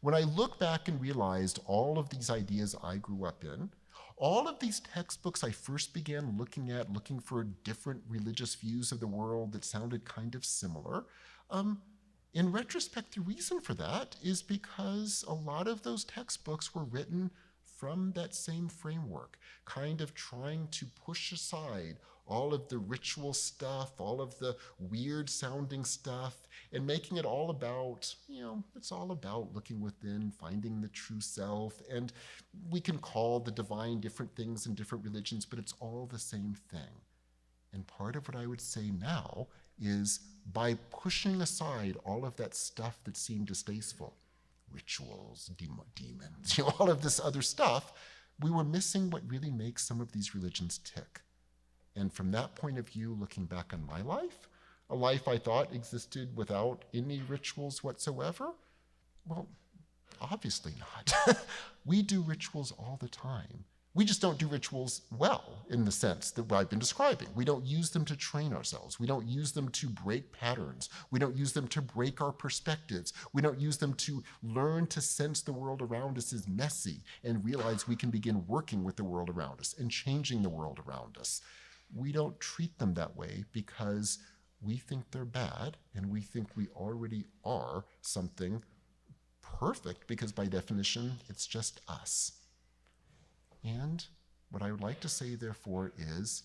when I look back and realized all of these ideas I grew up in, all of these textbooks I first began looking at, looking for different religious views of the world that sounded kind of similar, in retrospect, the reason for that is because a lot of those textbooks were written from that same framework, kind of trying to push aside all of the ritual stuff, all of the weird sounding stuff, and making it all about, it's all about looking within, finding the true self. And we can call the divine different things in different religions, but it's all the same thing. And part of what I would say now is by pushing aside all of that stuff that seemed distasteful, rituals, demons, all of this other stuff, we were missing what really makes some of these religions tick. And from that point of view, looking back on my life, a life I thought existed without any rituals whatsoever, well, obviously not. We do rituals all the time. We just don't do rituals well in the sense that I've been describing. We don't use them to train ourselves. We don't use them to break patterns. We don't use them to break our perspectives. We don't use them to learn to sense the world around us is messy and realize we can begin working with the world around us and changing the world around us. We don't treat them that way because we think they're bad and we think we already are something perfect because by definition, it's just us. And what I would like to say, therefore, is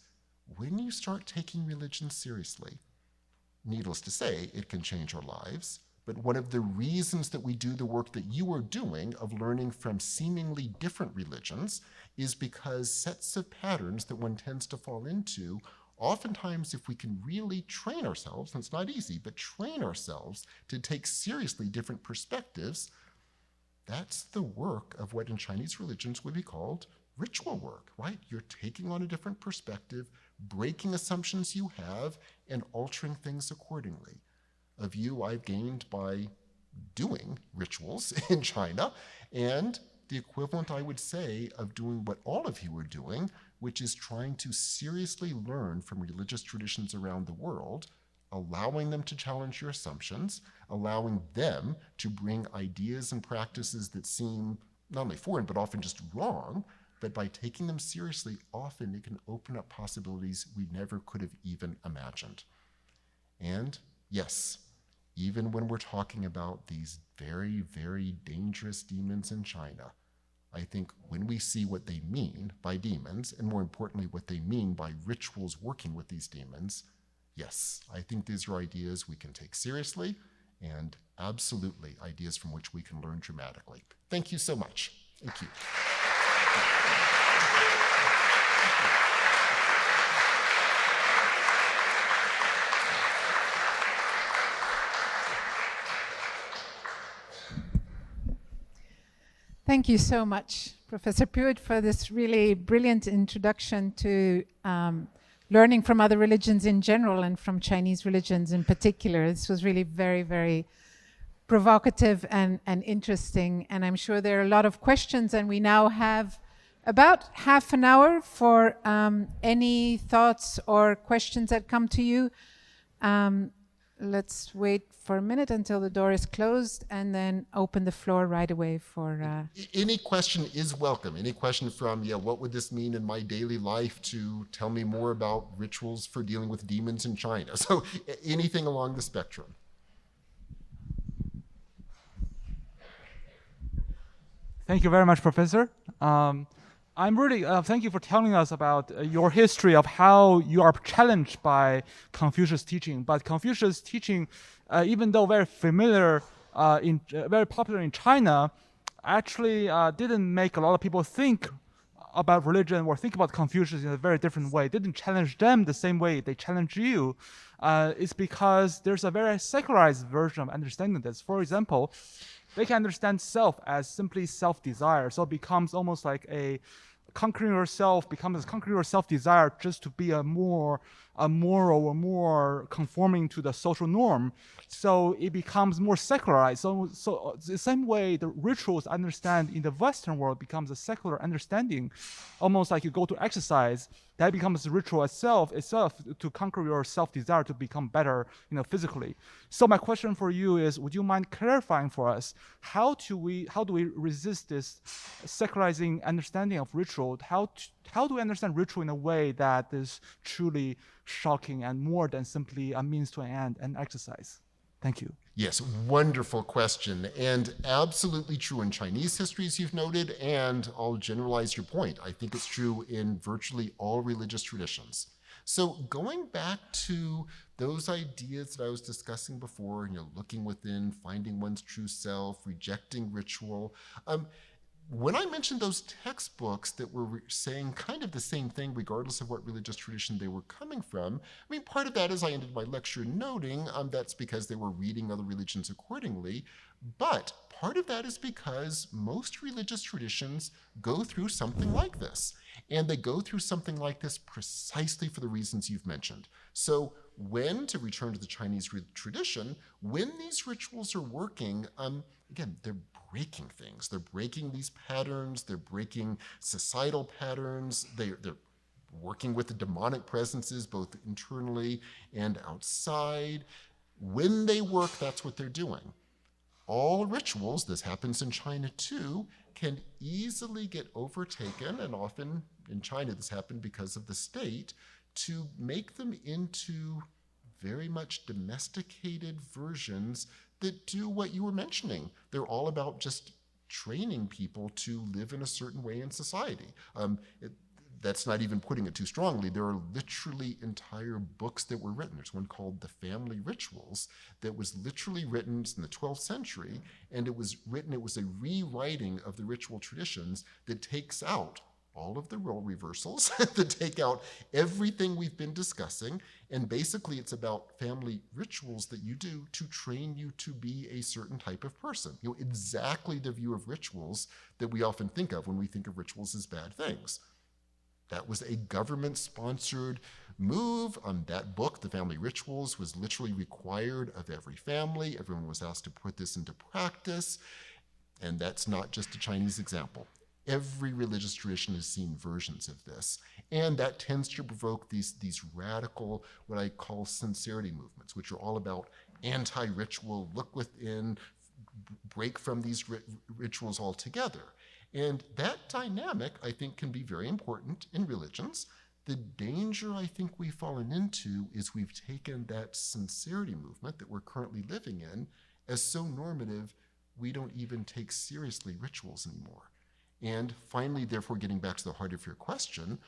when you start taking religion seriously, needless to say, it can change our lives, but one of the reasons that we do the work that you are doing of learning from seemingly different religions is because sets of patterns that one tends to fall into, oftentimes if we can really train ourselves, and it's not easy, but train ourselves to take seriously different perspectives, that's the work of what in Chinese religions would be called ritual work, right? You're taking on a different perspective, breaking assumptions you have, and altering things accordingly. A view I've gained by doing rituals in China, and the equivalent, I would say, of doing what all of you are doing, which is trying to seriously learn from religious traditions around the world, allowing them to challenge your assumptions, allowing them to bring ideas and practices that seem not only foreign, but often just wrong, but by taking them seriously, often it can open up possibilities we never could have even imagined. And yes, even when we're talking about these very, very dangerous demons in China, I think when we see what they mean by demons, and more importantly, what they mean by rituals working with these demons, yes, I think these are ideas we can take seriously, and absolutely ideas from which we can learn dramatically. Thank you so much. Thank you. Thank you so much, Professor Puett, for this really brilliant introduction to learning from other religions in general and from Chinese religions in particular. This was really very, very provocative and interesting, and I'm sure there are a lot of questions, and we now have about half an hour for any thoughts or questions that come to you. Let's wait for a minute until the door is closed and then open the floor right away for... Any question is welcome. Any question from, what would this mean in my daily life, to tell me more about rituals for dealing with demons in China. So anything along the spectrum. Thank you very much, Professor. I'm really, thank you for telling us about your history of how you are challenged by Confucius' teaching. But Confucius' teaching, even though very familiar, very popular in China, actually didn't make a lot of people think about religion or think about Confucius in a very different way, didn't challenge them the same way they challenge you, is because there's a very secularized version of understanding this. For example, they can understand self as simply self-desire, so it becomes almost like a conquering yourself becomes conquering your self-desire just to be a moral or more conforming to the social norm. So it becomes more secularized. So the same way the rituals understand in the Western world becomes a secular understanding, almost like you go to exercise, that becomes the ritual itself to conquer your self-desire to become better, physically. So my question for you is, would you mind clarifying for us how do we resist this secularizing understanding of ritual? How do we understand ritual in a way that is truly shocking and more than simply a means to an end and exercise? Thank you. Yes, wonderful question, and absolutely true in Chinese history, as you've noted, and I'll generalize your point. I think it's true in virtually all religious traditions. So going back to those ideas that I was discussing before, looking within, finding one's true self, rejecting ritual, when I mentioned those textbooks that were saying kind of the same thing regardless of what religious tradition they were coming from, part of that, as I ended my lecture noting, that's because they were reading other religions accordingly, but part of that is because most religious traditions go through something like this, and they go through something like this precisely for the reasons you've mentioned. So when, to return to the Chinese tradition, when these rituals are working, again, they're breaking things. They're breaking these patterns. They're breaking societal patterns. They're working with the demonic presences, both internally and outside. When they work, that's what they're doing. All rituals, this happens in China too, can easily get overtaken, and often in China this happened because of the state, to make them into very much domesticated versions that do what you were mentioning. They're all about just training people to live in a certain way in society. That's not even putting it too strongly. There are literally entire books that were written. There's one called The Family Rituals that was literally written in the 12th century, and it was a rewriting of the ritual traditions that takes out all of the role reversals, that take out everything we've been discussing, and basically it's about family rituals that you do to train you to be a certain type of person. Exactly the view of rituals that we often think of when we think of rituals as bad things. That was a government-sponsored move. That book, The Family Rituals, was literally required of every family. Everyone was asked to put this into practice, and that's not just a Chinese example. Every religious tradition has seen versions of this, and that tends to provoke these radical, what I call sincerity movements, which are all about anti-ritual, look within, break from these rituals altogether. And that dynamic, I think, can be very important in religions. The danger I think we've fallen into is we've taken that sincerity movement that we're currently living in as so normative, we don't even take seriously rituals anymore. And finally, therefore, getting back to the heart of your question,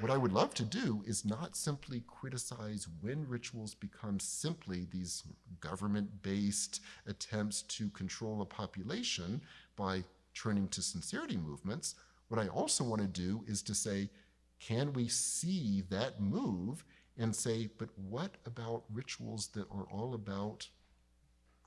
what I would love to do is not simply criticize when rituals become simply these government-based attempts to control a population by turning to sincerity movements. What I also want to do is to say, can we see that move and say, but what about rituals that are all about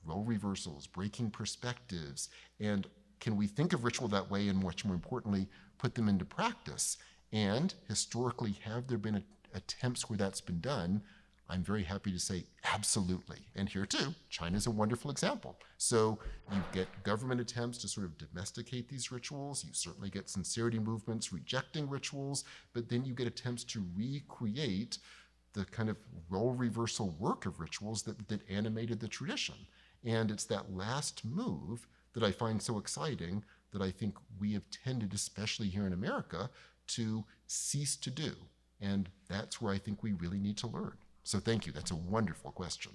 role reversals, breaking perspectives, and can we think of ritual that way and, much more importantly, put them into practice? And historically, have there been attempts where that's been done? I'm very happy to say absolutely. And here too, China's a wonderful example. So you get government attempts to sort of domesticate these rituals. You certainly get sincerity movements rejecting rituals, but then you get attempts to recreate the kind of role reversal work of rituals that animated the tradition. And it's that last move that I find so exciting that I think we have tended, especially here in America, to cease to do. And that's where I think we really need to learn. So thank you. That's a wonderful question.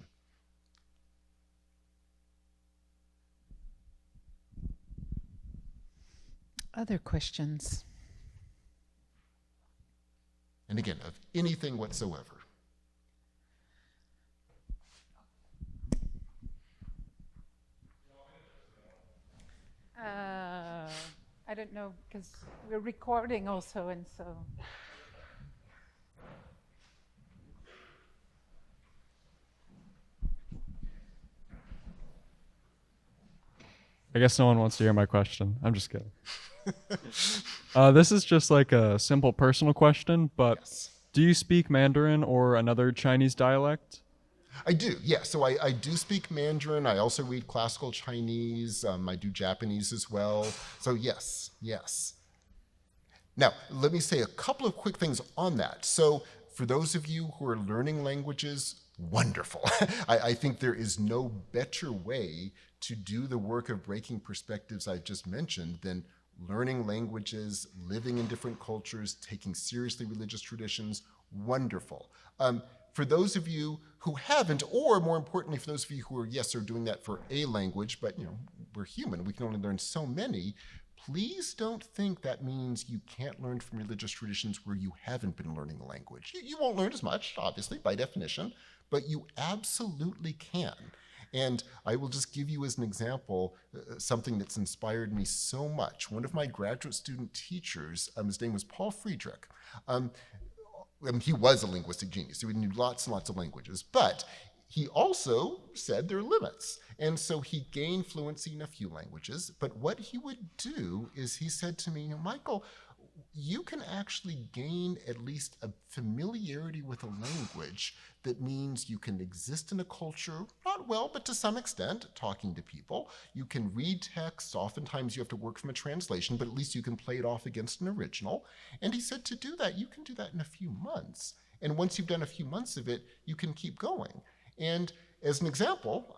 Other questions? And again, of anything whatsoever. don't know, because we're recording also, and so. I guess no one wants to hear my question. I'm just kidding. This is just like a simple personal question, but Yes. do you speak Mandarin or another Chinese dialect? I do, yeah. So I do speak Mandarin. I also read classical Chinese. I do Japanese as well. So yes, yes. Now, let me say a couple of quick things on that. So for those of you who are learning languages, wonderful. I think there is no better way to do the work of breaking perspectives I just mentioned than learning languages, living in different cultures, taking seriously religious traditions. Wonderful. For those of you who haven't, or more importantly, for those of you who are, yes, are doing that for a language, but we're human, we can only learn so many, please don't think that means you can't learn from religious traditions where you haven't been learning the language. You won't learn as much, obviously, by definition, but you absolutely can. And I will just give you as an example something that's inspired me so much. One of my graduate student teachers, his name was Paul Friedrich. He was a linguistic genius. He knew lots and lots of languages, but he also said there are limits. And so he gained fluency in a few languages. But what he would do is he said to me, Michael, you can actually gain at least a familiarity with a language that means you can exist in a culture, not well, but to some extent, talking to people. You can read texts. Oftentimes you have to work from a translation, but at least you can play it off against an original. And he said to do that, you can do that in a few months. And once you've done a few months of it, you can keep going. And as an example,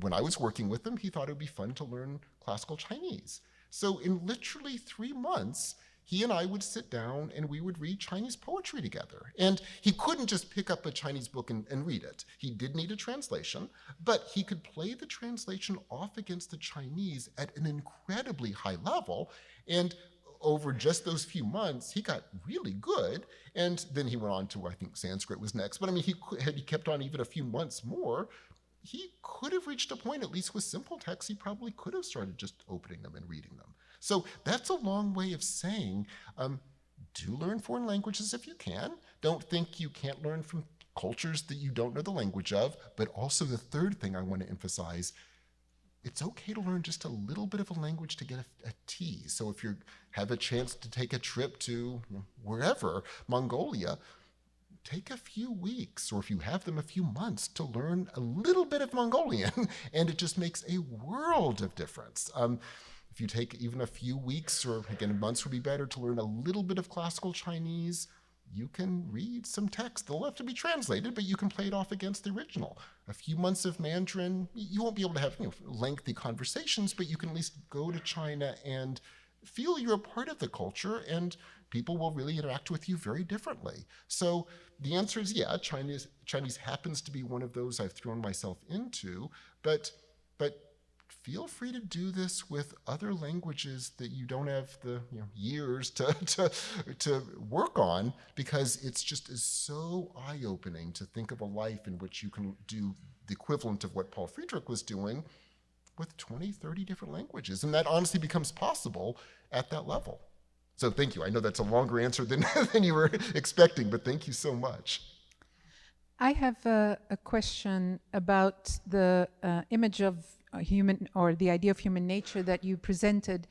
when I was working with him, he thought it would be fun to learn classical Chinese. So in literally 3 months, he and I would sit down and we would read Chinese poetry together. And he couldn't just pick up a Chinese book and read it. He did need a translation, but he could play the translation off against the Chinese at an incredibly high level. And over just those few months, he got really good. And then he went on to, I think Sanskrit was next. But I mean, had he kept on even a few months more, he could have reached a point, at least with simple texts, he probably could have started just opening them and reading them. So that's a long way of saying, do learn foreign languages if you can. Don't think you can't learn from cultures that you don't know the language of. But also the third thing I want to emphasize, it's okay to learn just a little bit of a language to get a tease. So if you have a chance to take a trip to wherever, Mongolia, take a few weeks, or if you have them, a few months to learn a little bit of Mongolian, and it just makes a world of difference. If you take even a few weeks, or again, months would be better, to learn a little bit of classical Chinese, you can read some text. They'll have to be translated, but you can play it off against the original. A few months of Mandarin, you won't be able to have lengthy conversations, but you can at least go to China and feel you're a part of the culture, and people will really interact with you very differently. So the answer is, yeah, Chinese happens to be one of those I've thrown myself into, but feel free to do this with other languages that you don't have the years to work on, because it's just is so eye-opening to think of a life in which you can do the equivalent of what Paul Friedrich was doing with 20, 30 different languages. And that honestly becomes possible at that level. So thank you. I know that's a longer answer than you were expecting, but thank you so much. I have a question about the image of human, or the idea of human nature that you presented.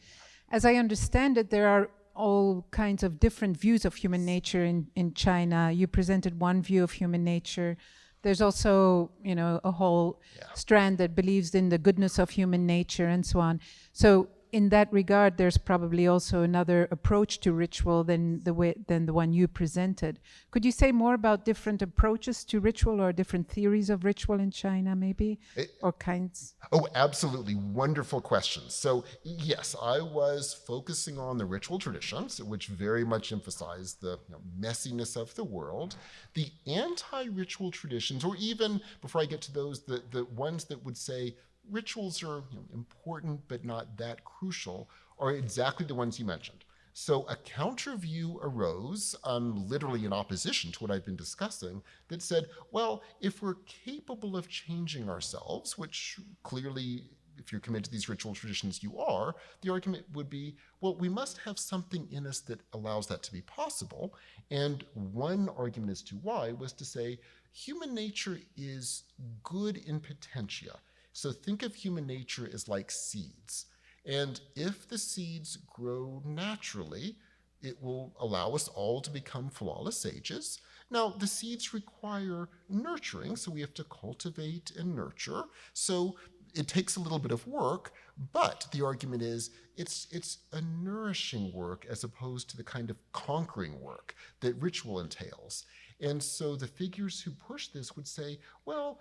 As I understand it, there are all kinds of different views of human nature in China. You presented one view of human nature. There's also, a whole strand that believes in the goodness of human nature and so on. So in that regard, there's probably also another approach to ritual than the one you presented. Could you say more about different approaches to ritual, or different theories of ritual in China, maybe, or kinds? Oh, absolutely. Wonderful questions. So yes, I was focusing on the ritual traditions, which very much emphasize the messiness of the world. The anti-ritual traditions, or even before I get to those, the ones that would say rituals are important but not that crucial, are exactly the ones you mentioned. So a counter view arose, literally in opposition to what I've been discussing, that said, well, if we're capable of changing ourselves, which clearly if you're committed to these ritual traditions, you are, the argument would be, well, we must have something in us that allows that to be possible. And one argument as to why was to say, human nature is good in potentia. So think of human nature as like seeds. And if the seeds grow naturally, it will allow us all to become flawless sages. Now, the seeds require nurturing, so we have to cultivate and nurture. So it takes a little bit of work, but the argument is it's a nourishing work as opposed to the kind of conquering work that ritual entails. And so the figures who push this would say, well,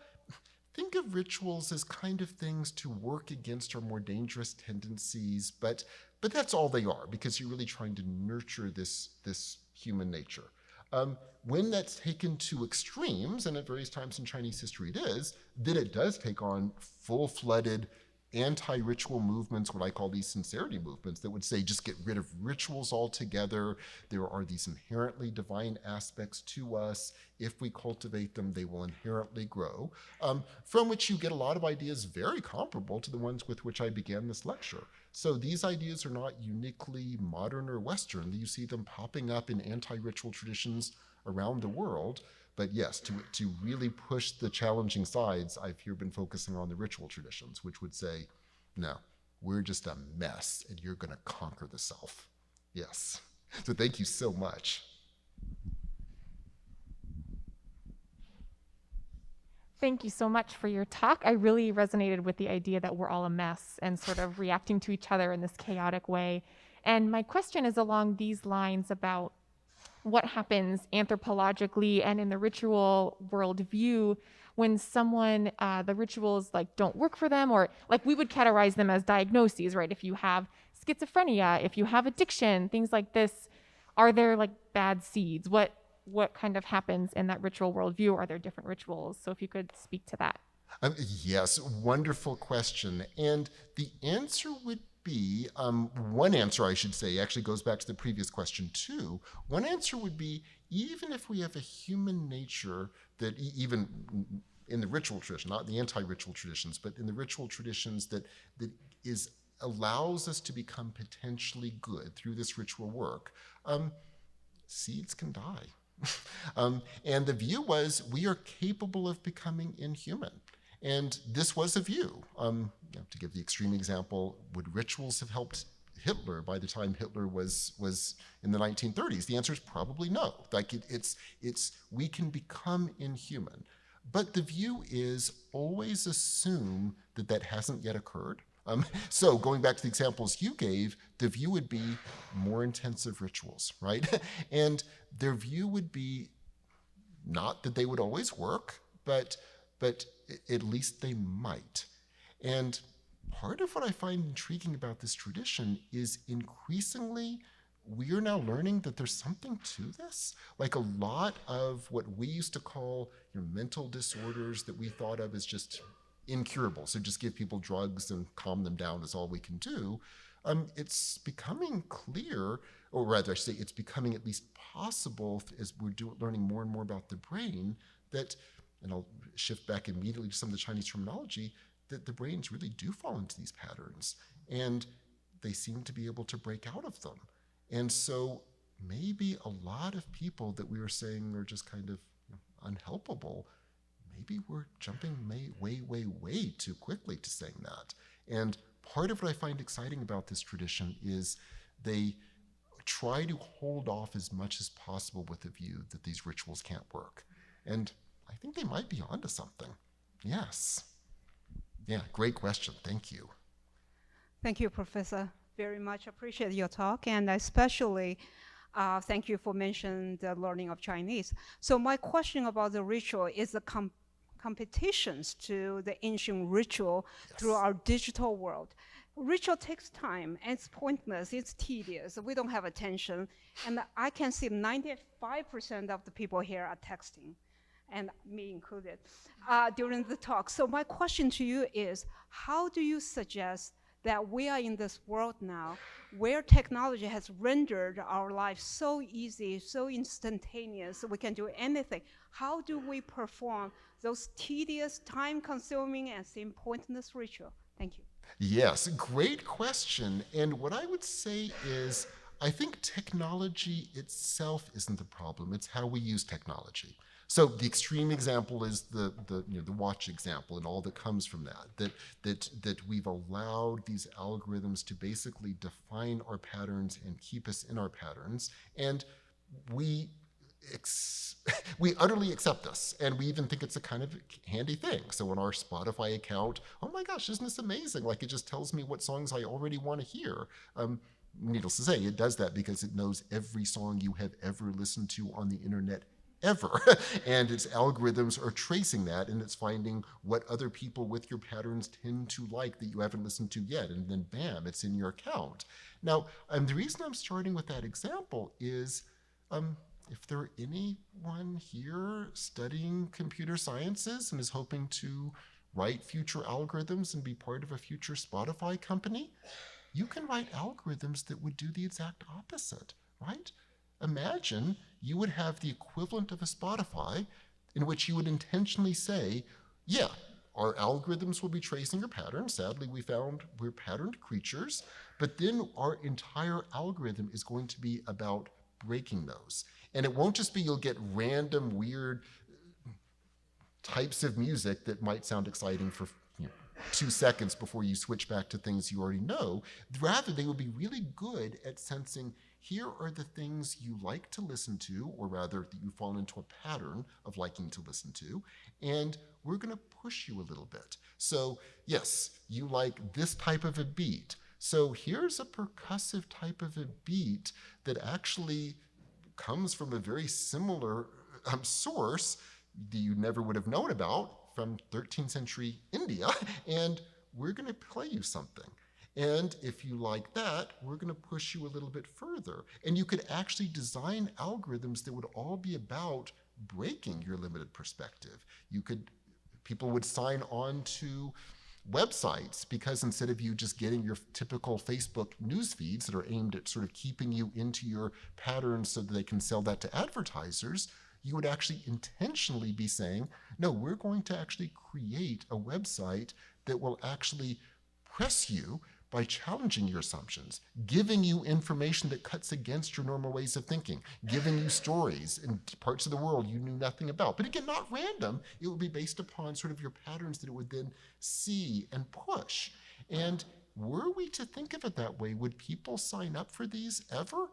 think of rituals as kind of things to work against our more dangerous tendencies, but that's all they are, because you're really trying to nurture this human nature. When that's taken to extremes, and at various times in Chinese history it is, then it does take on full-flooded anti-ritual movements, what I call these sincerity movements, that would say just get rid of rituals altogether. There are these inherently divine aspects to us. If we cultivate them, they will inherently grow, from which you get a lot of ideas very comparable to the ones with which I began this lecture. So these ideas are not uniquely modern or Western. You see them popping up in anti-ritual traditions around the world. But yes, to really push the challenging sides, I've here been focusing on the ritual traditions, which would say, no, we're just a mess, and you're going to conquer the self. Yes. So thank you so much. Thank you so much for your talk. I really resonated with the idea that we're all a mess and sort of reacting to each other in this chaotic way. And my question is along these lines about what happens anthropologically and in the ritual worldview when someone, the rituals like don't work for them, or like we would categorize them as diagnoses, right? If you have schizophrenia, if you have addiction, things like this, are there like bad seeds? What kind of happens in that ritual worldview? Are there different rituals? So if you could speak to that. Yes, wonderful question. And the answer would be, one answer I should say actually goes back to the previous question too. One answer would be, even if we have a human nature that even in the ritual tradition, not the anti-ritual traditions, but in the ritual traditions that allows us to become potentially good through this ritual work, seeds can die. And the view was we are capable of becoming inhuman. And this was a view. To give the extreme example, would rituals have helped Hitler by the time Hitler was in the 1930s? The answer is probably no. Like it's we can become inhuman. But the view is always assume that hasn't yet occurred. So going back to the examples you gave, the view would be more intensive rituals, right? And their view would be not that they would always work, but at least they might. And part of what I find intriguing about this tradition is increasingly we are now learning that there's something to this. Like a lot of what we used to call mental disorders that we thought of as just incurable, so just give people drugs and calm them down is all we can do. It's becoming clear, or rather I say it's becoming at least possible as we're learning more and more about the brain, that, and I'll shift back immediately to some of the Chinese terminology, that the brains really do fall into these patterns, and they seem to be able to break out of them. And so maybe a lot of people that we were saying are just kind of unhelpable, maybe we're jumping way too quickly to saying that. And part of what I find exciting about this tradition is they try to hold off as much as possible with the view that these rituals can't work. And I think they might be onto something. Yes. Yeah, great question. Thank you. Thank you, Professor. Very much appreciate your talk, and especially thank you for mentioning the learning of Chinese. So my question about the ritual is the competitions to the ancient ritual through our digital world. Ritual takes time, and it's pointless, it's tedious, we don't have attention, and I can see 95% of the people here are texting, and me included, during the talk. So my question to you is, how do you suggest that we are in this world now where technology has rendered our life so easy, so instantaneous, we can do anything? How do we perform those tedious, time-consuming, and seem pointless ritual? Thank you. Yes, great question. And what I would say is, I think technology itself isn't the problem. It's how we use technology. So the extreme example is the watch example and all that comes from that we've allowed these algorithms to basically define our patterns and keep us in our patterns, and we utterly accept this, and we even think it's a kind of handy thing. So on our Spotify account, oh my gosh, isn't this amazing? Like, it just tells me what songs I already want to hear. Needless to say, it does that because it knows every song you have ever listened to on the internet ever. And its algorithms are tracing that, and it's finding what other people with your patterns tend to like that you haven't listened to yet, and then bam, it's in your account. Now, the reason I'm starting with that example is, if there are anyone here studying computer sciences and is hoping to write future algorithms and be part of a future Spotify company, you can write algorithms that would do the exact opposite, right? Imagine you would have the equivalent of a Spotify in which you would intentionally say, yeah, our algorithms will be tracing your patterns. Sadly, we found we're patterned creatures, but then our entire algorithm is going to be about breaking those. And it won't just be you'll get random, weird types of music that might sound exciting for 2 seconds before you switch back to things you already know. Rather, they will be really good at sensing, here are the things you like to listen to, or rather that you fall into a pattern of liking to listen to, and we're going to push you a little bit. So yes, you like this type of a beat. So here's a percussive type of a beat that actually comes from a very similar source that you never would have known about from 13th century India, and we're going to play you something. And if you like that, we're going to push you a little bit further. And you could actually design algorithms that would all be about breaking your limited perspective. People would sign on to websites because instead of you just getting your typical Facebook news feeds that are aimed at sort of keeping you into your patterns so that they can sell that to advertisers, you would actually intentionally be saying, no, we're going to actually create a website that will actually press you by challenging your assumptions, giving you information that cuts against your normal ways of thinking, giving you stories in parts of the world you knew nothing about. But again, not random. It would be based upon sort of your patterns that it would then see and push. And were we to think of it that way, would people sign up for these ever?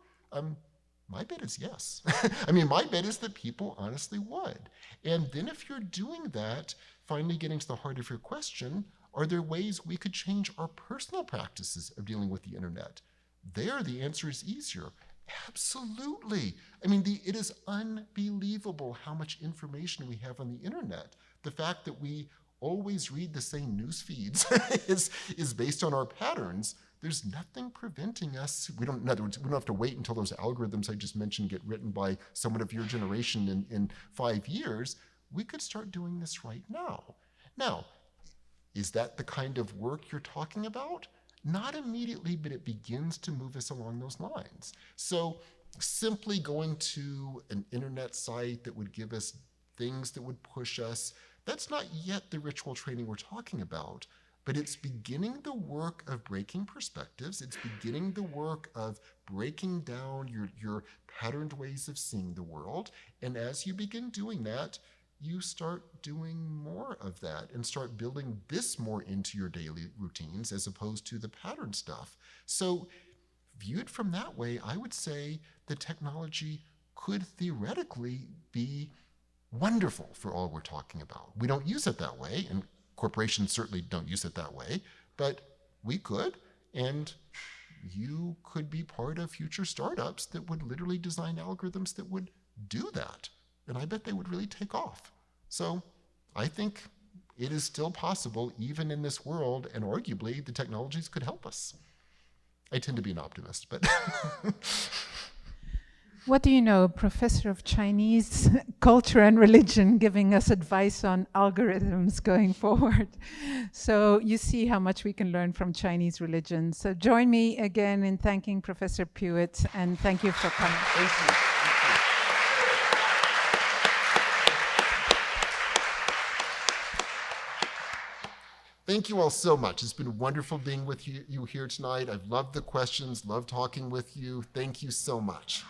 My bet is yes. I mean, my bet is that people honestly would. And then if you're doing that, finally getting to the heart of your question, are there ways we could change our personal practices of dealing with the internet? There, the answer is easier. Absolutely. I mean, it is unbelievable how much information we have on the internet. The fact that we always read the same news feeds is based on our patterns. There's nothing preventing us. In other words, we don't have to wait until those algorithms I just mentioned get written by someone of your generation in 5 years. We could start doing this right now. Now, is that the kind of work you're talking about? Not immediately, but it begins to move us along those lines. So simply going to an internet site that would give us things that would push us, that's not yet the ritual training we're talking about, but it's beginning the work of breaking perspectives. It's beginning the work of breaking down your patterned ways of seeing the world. And as you begin doing that, you start doing more of that and start building this more into your daily routines as opposed to the pattern stuff. So viewed from that way, I would say the technology could theoretically be wonderful for all we're talking about. We don't use it that way, and corporations certainly don't use it that way, but we could, and you could be part of future startups that would literally design algorithms that would do that. And I bet they would really take off. So I think it is still possible, even in this world, and arguably the technologies could help us. I tend to be an optimist, but... What do you know, a professor of Chinese culture and religion giving us advice on algorithms going forward. So you see how much we can learn from Chinese religion. So join me again in thanking Professor Puett, and thank you for coming. Thank you. Thank you all so much. It's been wonderful being with you here tonight. I've loved the questions, loved talking with you. Thank you so much.